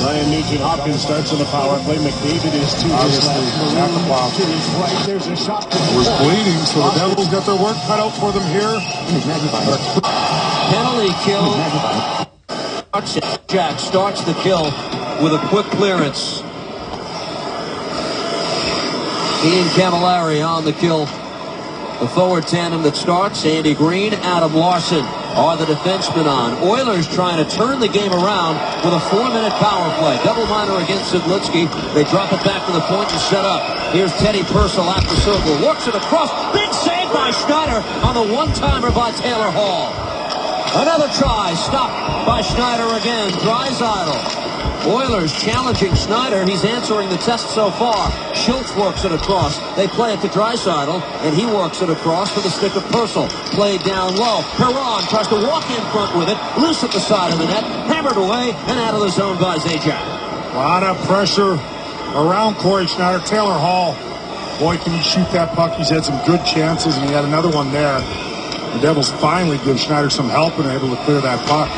Ryan Nugent-Hopkins starts on the power play. McDavid is to his left. Yakupov to his right. There's a shot. Was bleeding, so the Devils got their work cut out for them here. Penalty kill. Jack starts the kill with a quick clearance. Ian Camilleri on the kill. The forward tandem that starts, Andy Green, Adam Larson. are the defensemen on. Oilers trying to turn the game around with a 4-minute power play. Double minor against Sidlitsky. They drop it back to the point and set up. Here's Teddy Purcell at the circle. Works it across. Big save by Schneider on the one-timer by Taylor Hall. Another try. Stopped by Schneider again. Draisaitl. Oilers challenging Schneider. He's answering the test so far. Schultz works it across. They play it to Draisaitl, and he works it across to the stick of Purcell. Played down low. Perron tries to walk in front with it. Loose at the side of the net. Hammered away and out of the zone by Zajac. A lot of pressure around Corey Schneider. Taylor Hall, boy, can he shoot that puck. He's had some good chances, and he had another one there. The Devils finally give Schneider some help and are able to clear that puck.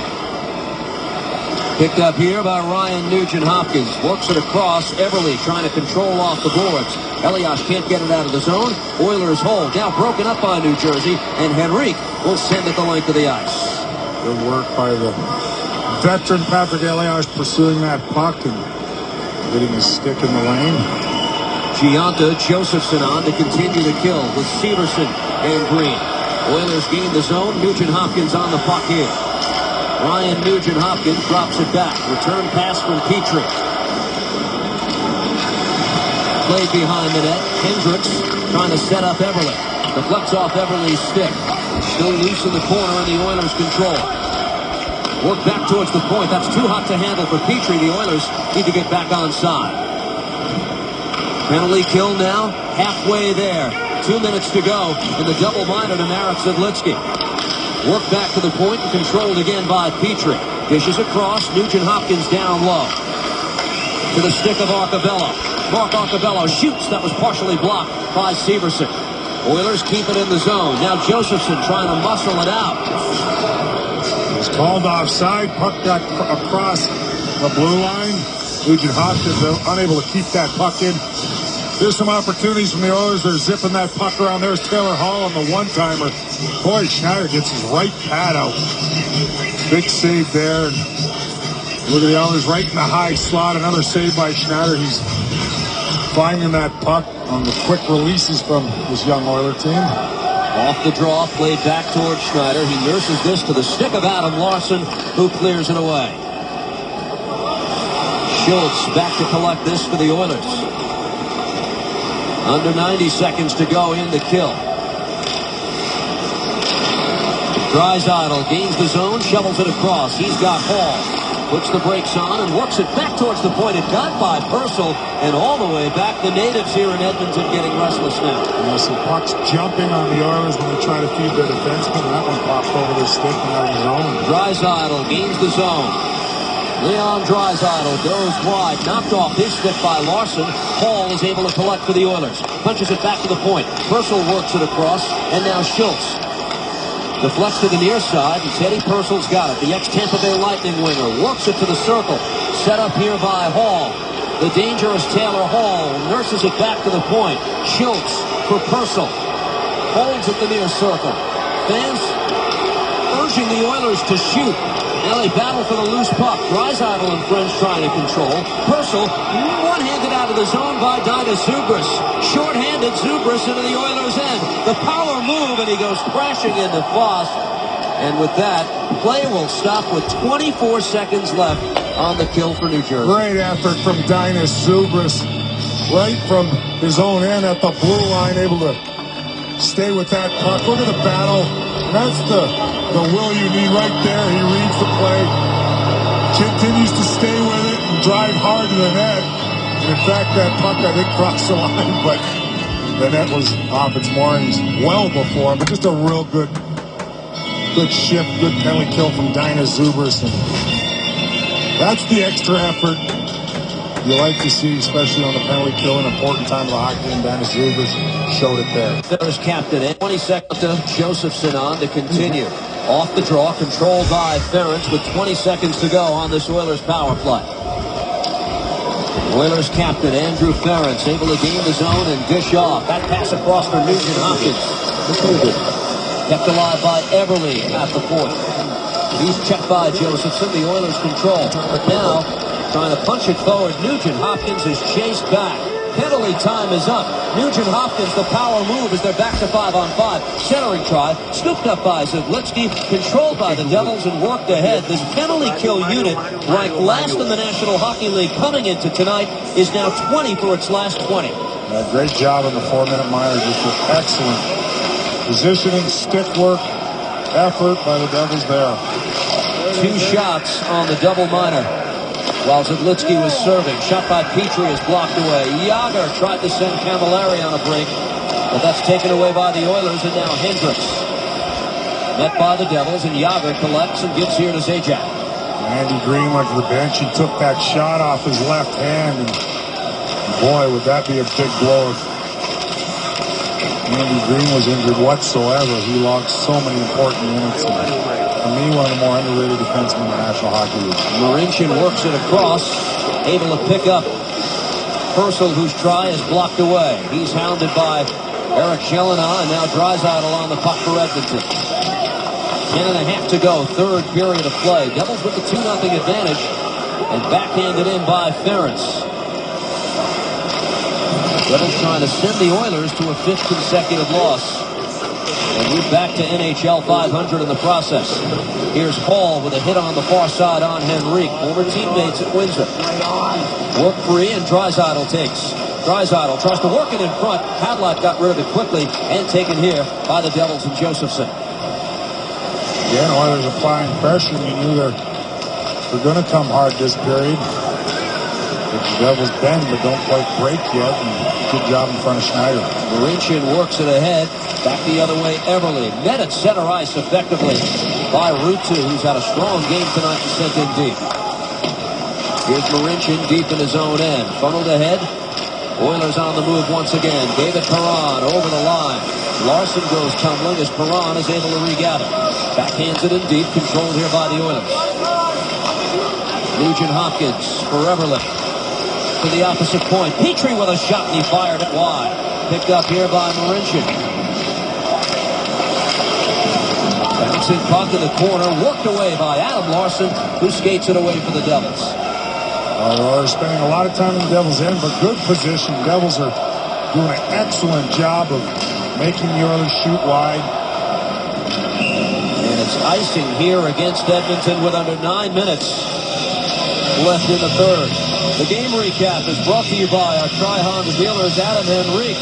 Picked up here by Ryan Nugent-Hopkins. Works it across. Everly trying to control off the boards. Elias can't get it out of the zone. Oilers hold. Now broken up by New Jersey. And Henrique will send it the length of the ice. Good work by the veteran Patrick Elias pursuing that puck and getting his stick in the lane. Gianta Josephson on to continue the kill with Severson and Green. Oilers gain the zone. Nugent-Hopkins on the puck here. Ryan Nugent-Hopkins drops it back. Return pass from Petrie. Played behind the net. Hendricks trying to set up Everly. Deflects off Everly's stick. Still loose in the corner and the Oilers control. Work back towards the point. That's too hot to handle for Petrie. The Oilers need to get back onside. Penalty kill now. Halfway there. 2 minutes to go in the double minor to Marek Sidlitsky. Work back to the point and controlled again by Petrie. Dishes across. Nugent-Hopkins down low. To the stick of Arcabello. Mark Arcabello shoots. That was partially blocked by Severson. Oilers keep it in the zone. Now Josephson trying to muscle it out. It was called offside. Puck got across the blue line. Nugent-Hopkins unable to keep that puck in. There's some opportunities from the Oilers. They're zipping that puck around. There's Taylor Hall on the one-timer. Boy, Schneider gets his right pad out. Big save there. Look at the Oilers right in the high slot. Another save by Schneider. He's finding that puck on the quick releases from this young Oiler team. Off the draw, played back towards Schneider. He nurses this to the stick of Adam Larson, who clears it away. Schultz back to collect this for the Oilers. Under 90 seconds to go in the kill. Draisaitl gains the zone, shovels it across. He's got Hall. Puts the brakes on and works it back towards the point. It got by Purcell and all the way back. The natives here in Edmonton getting restless now. Some pucks jumping on the Oilers when they try to feed their defenseman. That one popped over their stick and out of the zone. Draisaitl gains the zone. Leon Draisaitl goes wide, knocked off his stick by Larson. Hall is able to collect for the Oilers. Punches it back to the point. Purcell works it across, and now Schultz. Deflects to the near side, and Teddy Purcell's got it. The ex-Tampa Bay Lightning winger works it to the circle. Set up here by Hall. The dangerous Taylor Hall nurses it back to the point. Schultz for Purcell. Holds at the near circle. Fans urging the Oilers to shoot. Now they battle for the loose puck. Draisaitl and friends trying to control. Purcell, one-handed out of the zone by Dina Zubris. Short-handed Zubris into the Oilers' end. The power move, and he goes crashing into Foss. And with that, play will stop with 24 seconds left on the kill for New Jersey. Great effort from Dina Zubris. Right from his own end at the blue line, able to stay with that puck. Look at the battle. That's the will you need right there. He reads the play, continues to stay with it and drive hard to the net. And in fact, that puck, I think, crossed the line, but the net was off its moorings well before. But just a real good shift, good penalty kill from Dina Zubris. And that's the extra effort you like to see, especially on the penalty kill, an important time of the hockey game. Dina Zubris showed it there. There's captain. 20 seconds to Josephson on to continue. Off the draw, controlled by Ferentz with 20 seconds to go on this Oilers power play. Oilers captain Andrew Ferentz able to gain the zone and dish off. That pass across for Nugent-Hopkins. Kept alive by Everly at the point. He's checked by Josephson. The Oilers control. But now, trying to punch it forward, Nugent-Hopkins is chased back. Penalty time is up. Nugent Hopkins, the power move as they're back to 5-on-5. Centering try, scooped up by Zidlitsky, controlled by the Devils and worked ahead. This penalty kill unit, ranked last in the National Hockey League coming into tonight, is now 20 for its last 20. Great job in the 4-minute minor. Just an excellent positioning, stick work, effort by the Devils there. 2 shots on the double minor while Zidlitsky was serving. Shot by Petrie is blocked away. Jágr tried to send Camilleri on a break, but that's taken away by the Oilers, and now Hendricks. Met by the Devils, and Jágr collects and gives here to Zajac. Andy Green went to the bench. He took that shot off his left hand, and boy, would that be a big blow if Andy Green was injured whatsoever. He logged so many important minutes. For me, one of the more underrated defensemen in the National Hockey League. Marincin works it across, able to pick up Purcell, whose try is blocked away. He's hounded by Eric Jelena, and now Draisaitl on the puck for Edmonton. 10.5 to go, third period of play. Devils with the 2-0 advantage, and backhanded in by Ference. Devils trying to send the Oilers to a 5th consecutive loss. And move back to NHL 500 in the process. Here's Hall with a hit on the far side on Henrique. Former teammates at Windsor. Work free, and Draisaitl takes. Draisaitl tries to work it in front. Hadlot got rid of it quickly and taken here by the Devils and Josephson. Again, Oilers applying pressure. You knew they're going to come hard this period. The Devils bend but don't quite break yet. And good job in front of Schneider. Marincin works it ahead. Back the other way, Everly. Met at center ice effectively by Ruutu, who's had a strong game tonight and sent in deep. Here's Marincin deep in his own end. Funneled ahead. Oilers on the move once again. David Perron over the line. Larson goes tumbling as Perron is able to regather. Backhands it in deep, controlled here by the Oilers. Nugent Hopkins for Everly. To the opposite point. Petrie with a shot, and he fired it wide. Picked up here by Marincin. Bouncing puck in the corner, worked away by Adam Larson, who skates it away for the Devils. The Oilers spending a lot of time in the Devils' end, but good position. Devils are doing an excellent job of making the Oilers shoot wide. And it's icing here against Edmonton with under 9 minutes left in the third. The game recap is brought to you by our Tri-Honda dealers, Adam Henrique,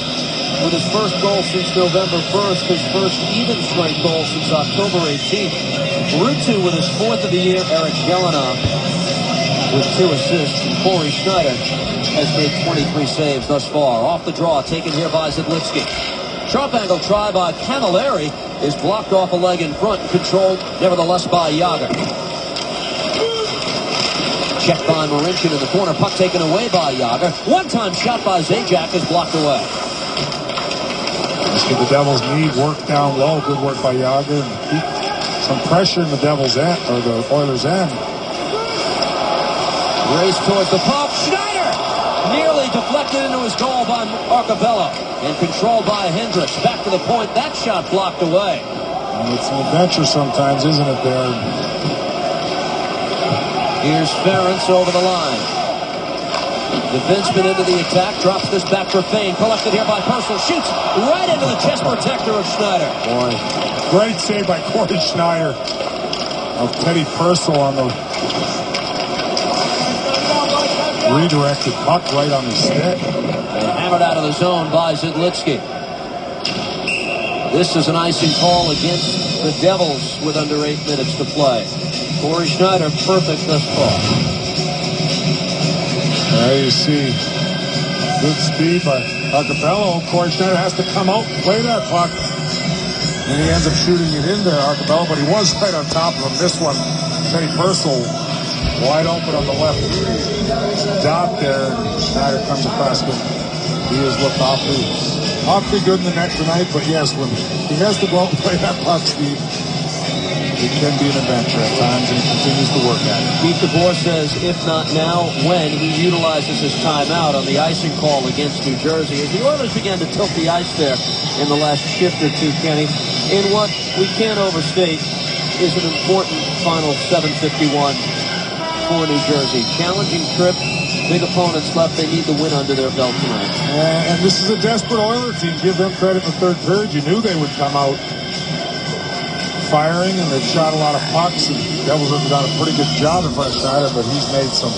with his first goal since November 1st, his first even-strength goal since October 18th. Ruutu with his 4th of the year, Eric Jelena with 2 assists, and Corey Schneider has made 23 saves thus far. Off the draw, taken here by Zidlitsky. Sharp angle try by Camilleri is blocked off a leg in front, controlled nevertheless by Jágr. Checked by Marincin in the corner. Puck taken away by Jágr. One-time shot by Zajac is blocked away. That's what the Devils need. Work down low. Good work by Jágr. And keep some pressure in the Devils' end, or the Oilers' end. Race towards the puck. Schneider! Nearly deflected into his goal by Arcabello. And controlled by Hendricks. Back to the point. That shot blocked away. And it's an adventure sometimes, isn't it, there? Here's Ference over the line. Defenseman into the attack. Drops this back for Fane. Collected here by Purcell. Shoots right into the chest protector of Schneider. Boy, great save by Corey Schneider of Teddy Purcell on the redirected puck right on the stick. And hammered out of the zone by Zidlitsky. This is an icing call against the Devils with under 8 minutes to play. Corey Schneider perfect thus far. There you see good speed by Arcabello. Corey Schneider has to come out and play that puck. And he ends up shooting it in there, Arcabello, but he was right on top of him. This one, Teddy Purcell wide open on the left dot there. Schneider comes across him. He has looked awfully good in the net tonight, but yes, when he has to go out and play that puck, Steve, it can be an adventure at times, and he continues to work at it. Pete DeBoer says, if not now, when he utilizes his timeout on the icing call against New Jersey. As the Oilers began to tilt the ice there in the last shift or two, Kenny, in what we can't overstate is an important final 7:51 for New Jersey. Challenging trip big opponents left, they need the win under their belt tonight. And this is a desperate Oiler team. Give them credit in the third period. You knew they would come out firing, and they've shot a lot of pucks. And Devils have done a pretty good job in front of Schneider, but he's made some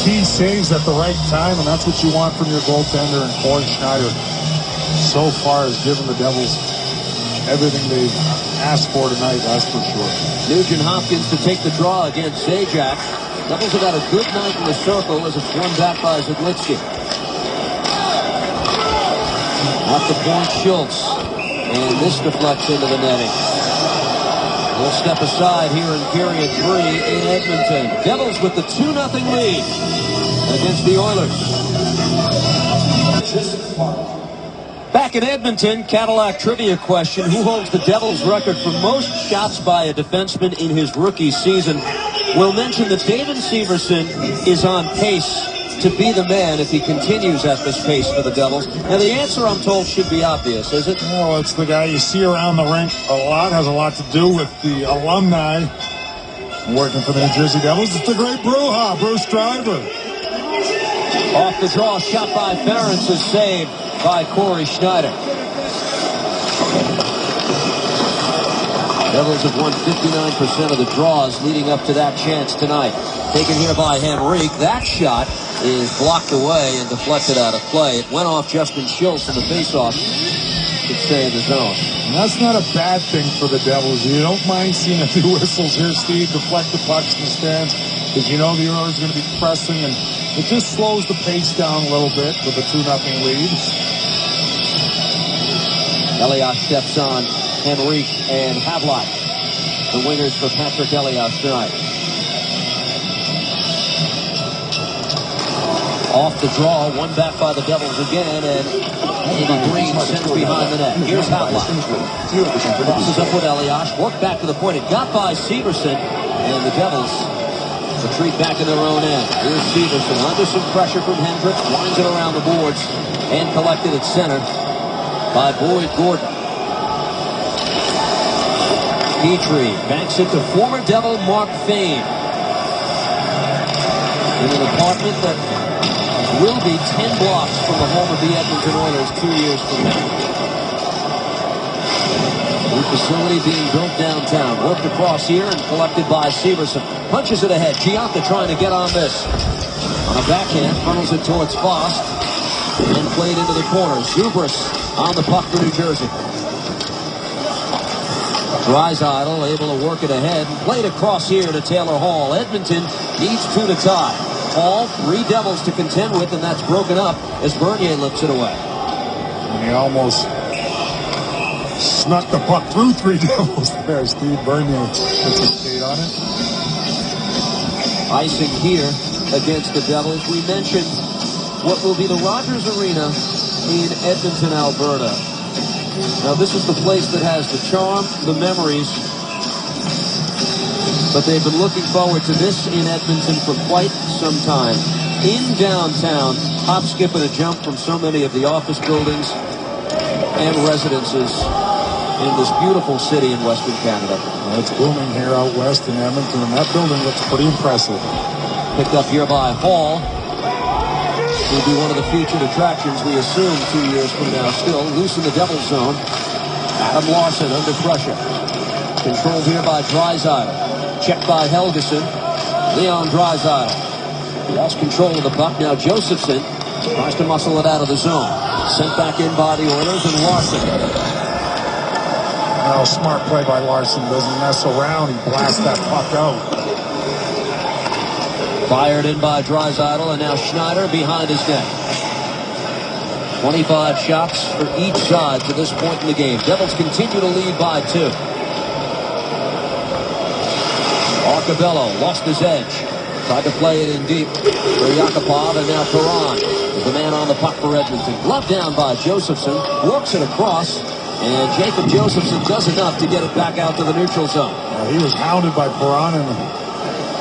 key saves at the right time, and that's what you want from your goaltender. And Corey Schneider so far has given the Devils everything they've asked for tonight, that's for sure. Nugent Hopkins to take the draw against Zajac. Devils have had a good night in the circle as it's won back by Zidlitsky. Off the point, Schultz. And this deflects into the netting. We'll step aside here in period 3 in Edmonton. Devils with the 2-0 lead against the Oilers. Back in Edmonton, Cadillac trivia question. Who holds the Devils' record for most shots by a defenseman in his rookie season? We'll mention that David Severson is on pace to be the man if he continues at this pace for the Devils. Now, the answer, I'm told, should be obvious, is it? Well, it's the guy you see around the rink a lot. Has a lot to do with the alumni working for the New Jersey Devils. It's the great Bruce Driver. Off the draw, shot by Ferentz is saved by Corey Schneider. Devils have won 59% of the draws leading up to that chance tonight. Taken here by Henrique. That shot is blocked away and deflected out of play. It went off Justin Schultz in the faceoff. Could stay in the zone. And that's not a bad thing for the Devils. You don't mind seeing a few whistles here, Steve, deflect the pucks in the stands, because you know the Oilers are going to be pressing, and it just slows the pace down a little bit with a 2-0 lead. Elias steps on Henrique and Havlat, the wingers for Patrick Elias tonight. Off the draw, one back by the Devils again, and Eddie Green sent behind the net. Here's Havlat. Crosses up with Elias, worked back to the point. It got by Severson, and the Devils retreat back in their own end. Here's Severson under some pressure from Hendricks, winds it around the boards, and collected at center by Boyd Gordon. Petrie banks it to former Devil Mark Fane in an apartment that will be 10 blocks from the home of the Edmonton Oilers 2 years from now. New facility being built downtown. Worked across here and collected by Severson. Punches it ahead. Gianca trying to get on this. On a backhand, funnels it towards Foss. And played into the corner. Zubris on the puck for New Jersey. Draisaitl able to work it ahead. Played across here to Taylor Hall. Edmonton needs 2 to tie. Hall, 3 Devils to contend with, and that's broken up as Bernier lifts it away. And he almost snuck the puck through 3 Devils there. Steve Bernier puts a skate on it. Icing here against the Devils. We mentioned what will be the Rogers Arena in Edmonton, Alberta. Now, this is the place that has the charm, the memories, but they've been looking forward to this in Edmonton for quite some time. In downtown, hop, skip, and a jump from so many of the office buildings and residences in this beautiful city in Western Canada. Well, it's booming here out west in Edmonton, and that building looks pretty impressive. Picked up here by Hall. Will be one of the featured attractions, we assume, 2 years from now. Still loose in the Devil's zone. Adam Larson under pressure. Controlled here by Draisaitl. Checked by Helgeson. Leon Draisaitl lost control of the puck. Now Josephson tries to muscle it out of the zone. Sent back in by the Oilers, and Larson. Now, smart play by Larson. Doesn't mess around. He blasts that puck out. Fired in by Draisaitl, and now Schneider behind his net. 25 shots for each side to this point in the game. Devils continue to lead by 2. Arcabello lost his edge. Tried to play it in deep for Yakupov, and now Perron is the man on the puck for Edmonton. Glove down by Josephson. Works it across, and Jacob Josephson does enough to get it back out to the neutral zone. He was hounded by Perron, and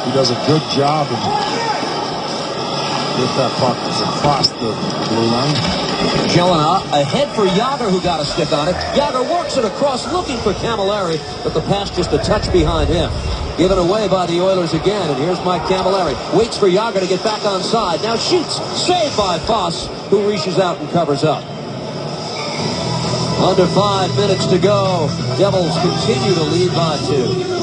he does a good job of get that puck across the blue line. Jelena ahead for Yager, who got a stick on it. Yager works it across, looking for Camilleri, but the pass just a touch behind him. given away by the Oilers again. And here's Mike Camilleri. Waits for Yager to get back on side. Now shoots. Saved by Foss, who reaches out and covers up. Under 5 minutes to go. Devils continue to lead by 2.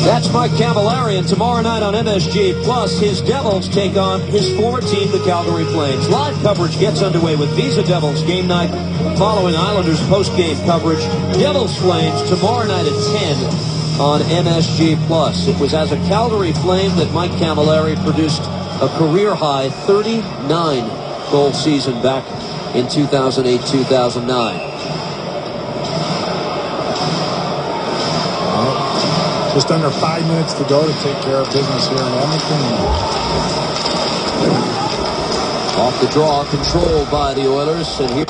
That's Mike Camilleri, and tomorrow night on MSG Plus, his Devils take on his former team, the Calgary Flames. Live coverage gets underway with Visa Devils game night, following Islanders post-game coverage. Devils Flames tomorrow night at 10 on MSG Plus. It was as a Calgary Flame that Mike Camilleri produced a career-high 39-goal season back in 2008-2009. Just under 5 minutes to go to take care of business here in Edmonton. Off the draw, controlled by the Oilers, and here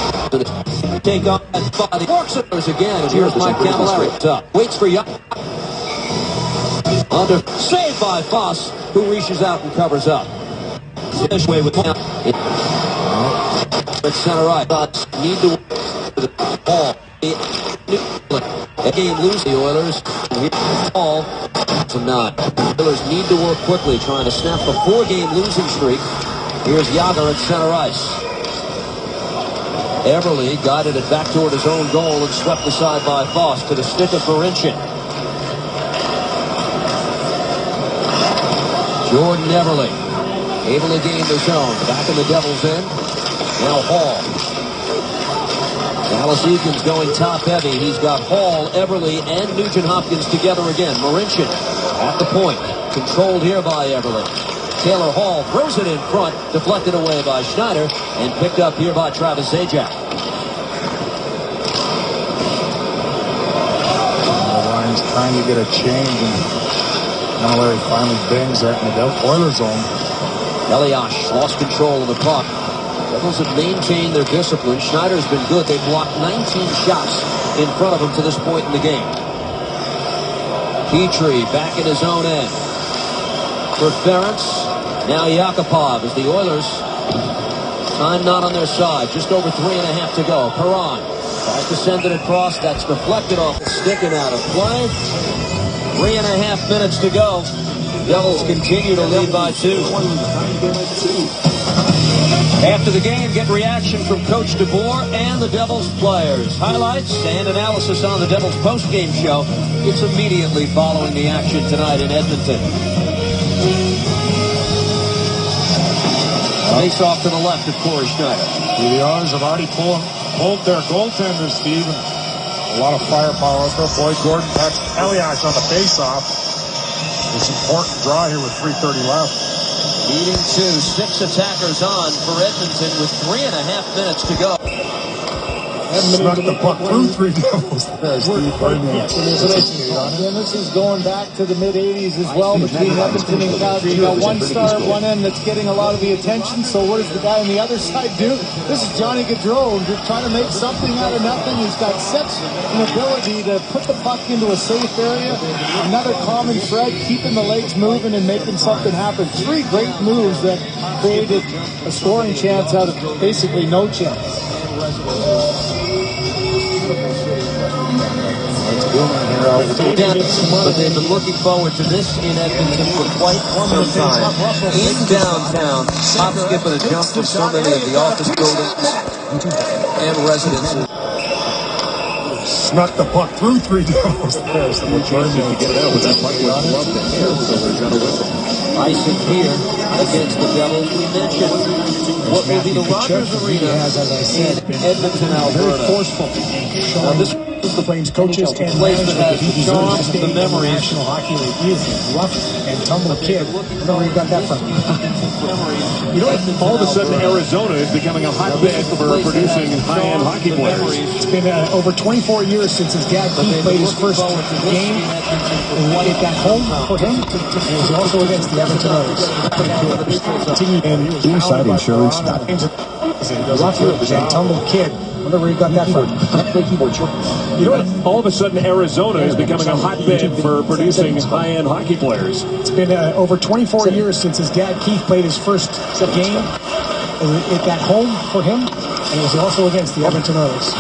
take on by the Oilers again. And here's Mike Camilleri. Waits for Young. Under saved by Foss, who reaches out and covers up. This way with at center right. Need to the ball. Game lose the Oilers. Ball to 9. Oilers need to work quickly, trying to snap the 4-game losing streak. Here's Yager at center ice. Everly guided it back toward his own goal and swept aside by Foss to the stick of Marincin. Jordan Everly able to gain the zone. Back in the Devils' end. Now Hall. Dallas Eakins going top heavy. He's got Hall, Everly, and Nugent-Hopkins together again. Marincin at the point. Controlled here by Everly. Taylor Hall throws it in front. Deflected away by Schneider. And picked up here by Travis Zajac. The Lions trying to get a change. And Camilleri finally bangs that in the Oilers zone. Elias lost control of the puck. Devils have maintained their discipline. Schneider's been good. They've blocked 19 shots in front of him to this point in the game. Petrie back in his own end. For Ferentz. Now Yakupov as the Oilers. Time not on their side. Just over 3.5 to go. Perron tries to send it across. That's deflected off the stick and out of play. 3.5 minutes to go. Devils continue to lead by 2. After the game, get reaction from Coach DeBoer and the Devils players. Highlights and analysis on the Devils postgame show. It's immediately following the action tonight in Edmonton. Face off to the left of Corey Schneider. The Oilers have already pulled their goaltender, Steve. A lot of firepower out there. Boyd Gordon touched Elias on the face-off. This important draw here with 3:30 left. Leading to 6 attackers on for Edmonton with 3.5 minutes to go. Snuck the puck through 3 Devils there, Steve. And this is going back to the mid-'80s as well between Edmonton and Calgary. You got one star at one end that's getting a lot of the attention, so what does the guy on the other side do? This is Johnny Gaudreau, just trying to make something out of nothing. He's got such an ability to put the puck into a safe area. Another common thread, keeping the legs moving and making something happen. 3 great moves that created a scoring chance out of basically no chance. But they've been looking forward to this in Edmonton for quite some time. In downtown, hop, skip, and a jump from so many of the office buildings and residences. Snuck the puck through 3 Devils there. So we're trying to get it out, but that puck was loved in here, so they've got to whistle. Icing here against the Devils. We mentioned what will be the Rogers Arena as I said, in Edmonton, Alberta. Very forceful. Now, this The Flames coaches and place that has the charm, the memories. National Hockey League. He is a rough and tumble kid. I don't know where you got that from. You know, all of a sudden Arizona is becoming a hotbed for producing high-end hockey players. It's been over 24 years since his dad Keith played his first game. And won it back home for him. And it was also against the Edmonton Oilers. And Inside insurance. He's a rough and tumble kid. I wonder where you got that from. You know what? All of a sudden, Arizona is becoming a hotbed for producing high-end hockey players. It's been over 24 years since his dad Keith played his first game at home for him, and it was also against the Edmonton Oilers.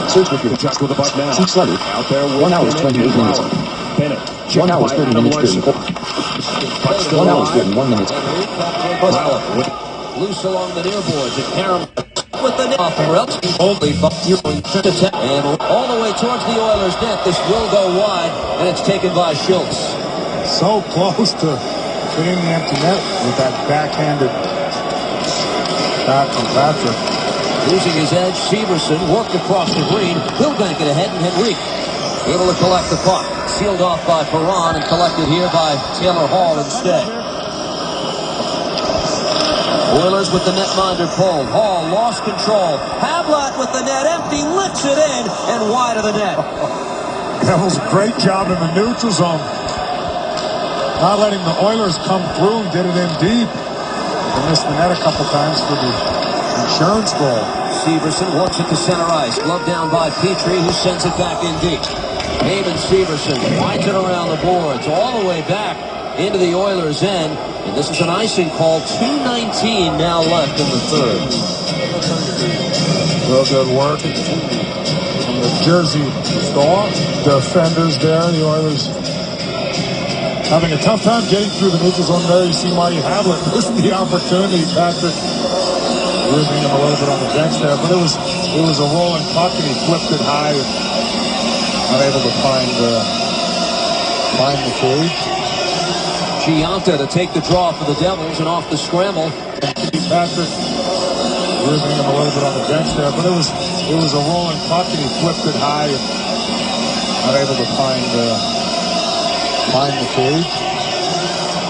Search with your Just with the puck now. Seek Slugger. Out there with 1 hour 28 minutes. Bennett. 1 hour 30 minutes 34. 1 hour 31 minutes. Loose along the near boards. And Karam with the net off the route. Only and all the way towards the Oilers' net. This will go wide, and it's taken by Schultz. So close to being the empty net with that backhanded shot from Patrick. Losing his edge, Severson worked across the green. He'll bank it ahead, and Henrique able to collect the puck. Sealed off by Perron and collected here by Taylor Hall instead. Oilers with the netminder pulled. Hall lost control. Havlat with the net empty, lifts it in, and wide of the net. That was a great job in the neutral zone. Not letting the Oilers come through. Did it in deep. They missed the net a couple times for the insurance goal. Severson works it to center ice. Glove down by Petrie, who sends it back in deep. Eamon Severson winds it around the boards, all the way back into the Oilers' end. And this is an icing call. 2:19 now left in the third. Real good work from the Jersey Storm defenders there. The Oilers having a tough time getting through the neutral zone there. You see Marty Havlat missing the opportunity. Patrick losing him a little bit on the bench there, but it was a rolling puck and he flipped it high, unable to find the cage. Gianta to take the draw for the Devils and off the scramble. Patrick losing him a little bit on the bench there, but it was a rolling puck and he flipped it high, unable to find the cage.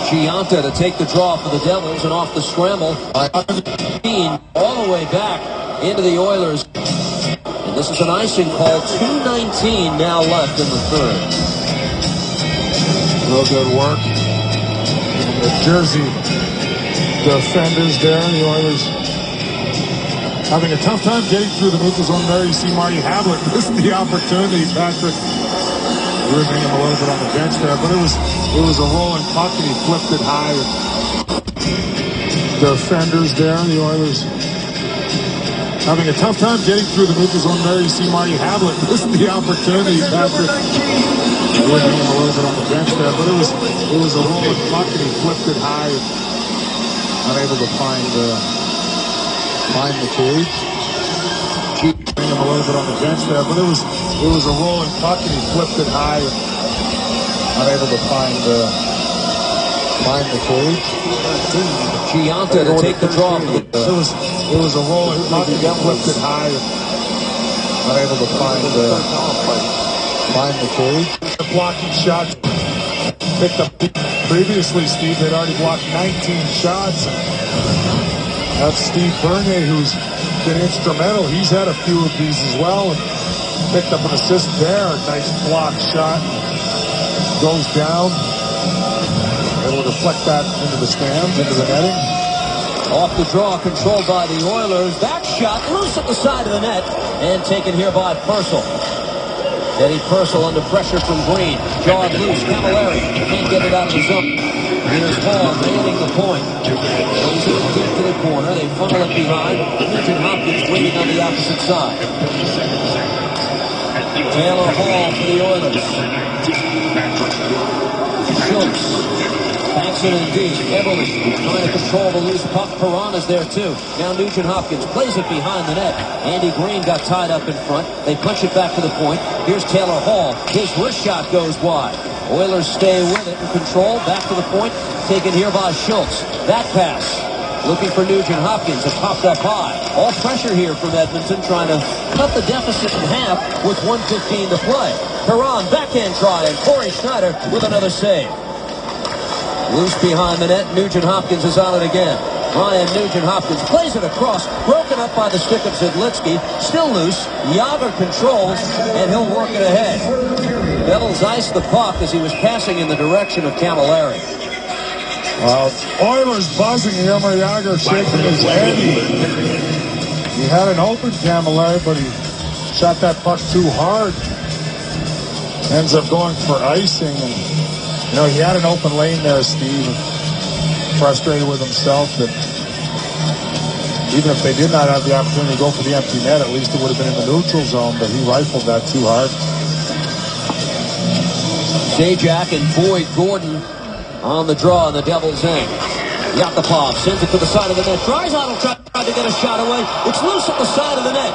Gianta to take the draw for the Devils and off the scramble. All the way back into the Oilers. And this is an icing call. 2:19 now left in the third. Real good work from the Jersey defenders there. The Oilers having a tough time getting through the neutral zone there. You see Marty Havlat missing the opportunity. Patrick losing him a little bit on the bench there, but it was a rolling puck and he flipped it high. Defenders there, the Oilers having a tough time getting through the neutral zone there. You see Marty Havlat missing the opportunity. Patrick losing him a little bit on the bench there, but it was a rolling puck and he flipped it high, unable to find the cage. Him a little bit on the bench there, but it was a rolling puck and he flipped it high, unable to find the cage. Gianta to take the draw. It was a rolling puck and he flipped it high, unable to find the cage. The blocking shots picked up previously. Steve had already blocked 19 shots. That's Steve Bernier, who's been instrumental. He's had a few of these as well. And picked up an assist there. Nice block shot. Goes down. Able to deflect that into the stands, into the netting. Off the draw, controlled by the Oilers. That shot loose at the side of the net and taken here by Purcell. Eddie Purcell under pressure from Green. Jawed loose. Camilleri can't get it out of the zone. Here's Hall manning the point. Goes it deep to the corner. They funnel it behind. Nugent Hopkins waiting on the opposite side. Taylor Hall for the Oilers. Schultz. Banks it in deep. Eberle trying to control the loose puck. Perron is there too. Now Nugent Hopkins plays it behind the net. Andy Green got tied up in front. They punch it back to the point. Here's Taylor Hall. His wrist shot goes wide. Oilers stay with it and control. Back to the point. Taken here by Schultz. That pass. Looking for Nugent Hopkins. It popped up high. All pressure here from Edmonton, trying to cut the deficit in half with 1:15 to play. Perron backhand try, and Corey Schneider with another save. Loose behind the net. Nugent Hopkins is on it again. Ryan Nugent Hopkins plays it across. Broken up by the stick of Zidlitsky. Still loose. Yager controls, and he'll work it ahead. Devils iced the puck as he was passing in the direction of Camilleri. Oilers buzzing. Jaromir Jagr shaking his head. He had an open Camilleri, but he shot that puck too hard. Ends up going for icing. And, you know, he had an open lane there, Steve. Frustrated with himself that even if they did not have the opportunity to go for the empty net, at least it would have been in the neutral zone, but he rifled that too hard. Zajac and Boyd Gordon on the draw in the Devils' end. Yakupov sends it to the side of the net. Draisaitl tried to get a shot away. It's loose at the side of the net.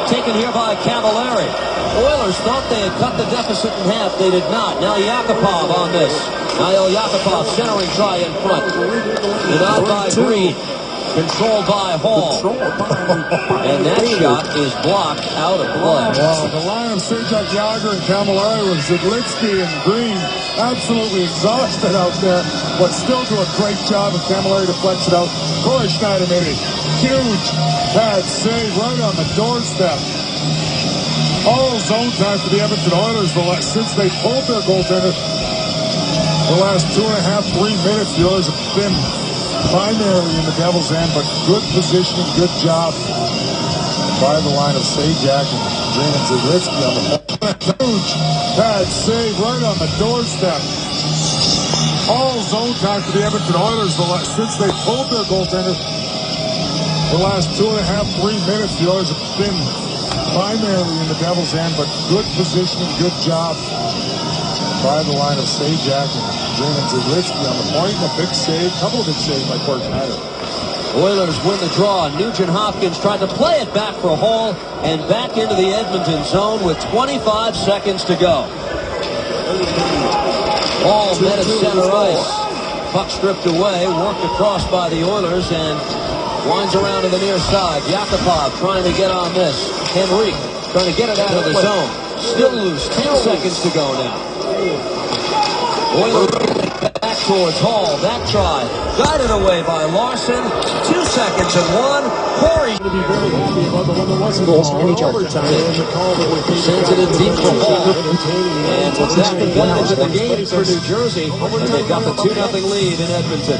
Taken here by Cavallari. Oilers thought they had cut the deficit in half. They did not. Now Yakupov on this. Nail Yakupov centering try in front. Denied by Green. Controlled by Hall. And that shot is blocked out of play. Wow, the line of Zajac, Yager, and Cavallari with Zidlicky and Green absolutely exhausted out there, but still do a great job, and Cavallari deflects it out. Corey Schneider made a huge pad save right on the doorstep. All zone time for the Edmonton Oilers since they pulled their goaltender. The last 2.5, 3 minutes, the Oilers have been primarily in the Devils' end, but good positioning, good job by the line of Zajac and Green and Zidlicky on the huge pad save right on the doorstep. All zone time for the Edmonton Oilers since they pulled their goaltender. The last 2.5, 3 minutes, the Oilers have been primarily in the Devils' end, but good positioning, good job by the line of Zajac and Green and Zidlicky on the point. A big save, couple of big saves by Corey Schneider. Oilers win the draw. Nugent Hopkins tried to play it back for Hall and back into the Edmonton zone with 25 seconds to go. Hall met at center ice. Puck stripped away, worked across by the Oilers, and winds around to the near side. Yakupov trying to get on this. Henrique trying to get it out of the zone. Still loose. 10 seconds to go now. Oilers back towards Hall. That try guided away by Larson. 2 seconds and one. Corey To be very happy about the one that wasn't Goals called NHL. overtime. And the call that was sends it in deep for Hall. And with that advantage in the game for New Jersey, and they've got the 2-0 lead in Edmonton.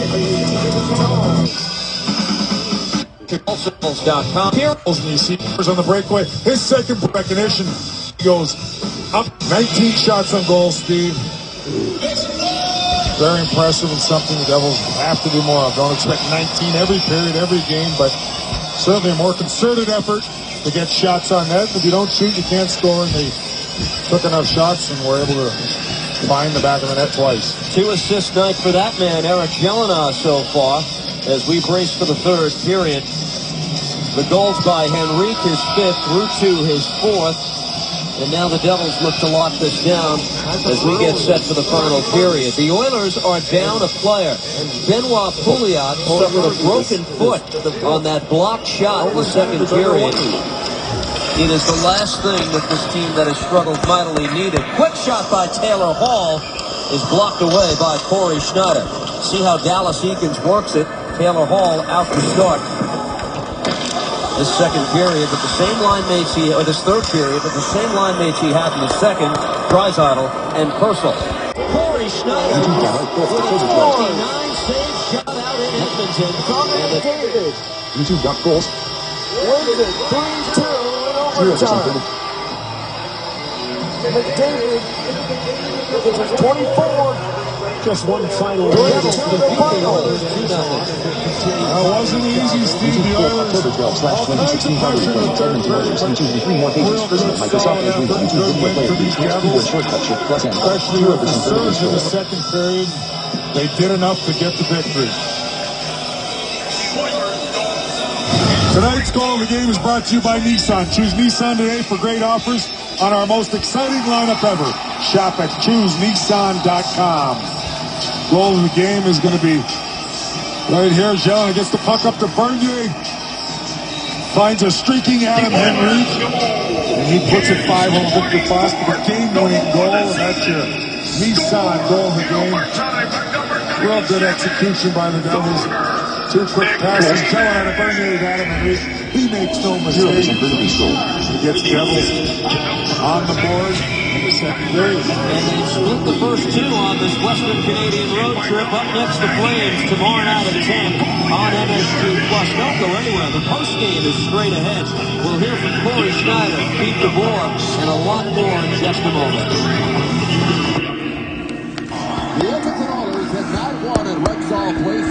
Allsales.com. And you see numbers on the breakaway. His second recognition goes up 19 shots on goal, Steve. Very impressive and something the Devils have to do more of. Don't expect 19 every period, every game, but certainly a more concerted effort to get shots on net. If you don't shoot, you can't score, and they took enough shots and were able to find the back of the net twice. 2-assist night for that man, Eric Jelena, so far, as we brace for the third period. The goals by Henrique, his fifth, Ruutu, his fourth. And now the Devils look to lock this down as we get set for the final period. The Oilers are down a player. Benoit Pouliot suffered a broken foot on that blocked shot in the second period. It is the last thing that this team that has struggled mightily needed. Quick shot by Taylor Hall is blocked away by Corey Schneider. See how Dallas Eakins works it. Taylor Hall out to start this second period with the same line mates or this third period with the same line mates he had in the second, Draisaitl and Purcell. Corey Schneider with a 49 save shot out in Edmonton. And David. YouTube got goals. Wins it 3-2 in overtime. McDavid gets 24. just one final. That wasn't easy, Steve. The Oilers. October 12/2016 Calgary playing Edmonton Oilers. You choose 3 more pages. First at Microsoft Edge with YouTube video player. Use keyboard shortcut Shift plus N. Especially with the surge in the second period, they did enough to get the victory. Tonight's goal of the game is brought to you by Nissan. Choose Nissan today for great offers on our most exciting lineup ever. Shop at ChooseNissan.com. Goal of the game is going to be right here. Jelena gets the puck up to Bernier. Finds a streaking Adam Henrique. And he puts it 5 on Victor Foster. A game-winning goal. And that's your Nissan goal of the game. Real good execution by the Devils. 2 quick passes. Jelena to Bernier to Adam Henrique. He makes no mistake. He gets Devils on the board in the second period. And they split the first 2 on this Western Canadian road trip. Up next, the Flames tomorrow night at 10 on MSG+. Don't go anywhere. The postgame is straight ahead. We'll hear from Corey Schneider, Pete DeBoer, and a lot more in just a moment. The Edmonton Oilers had not won at Rexall Place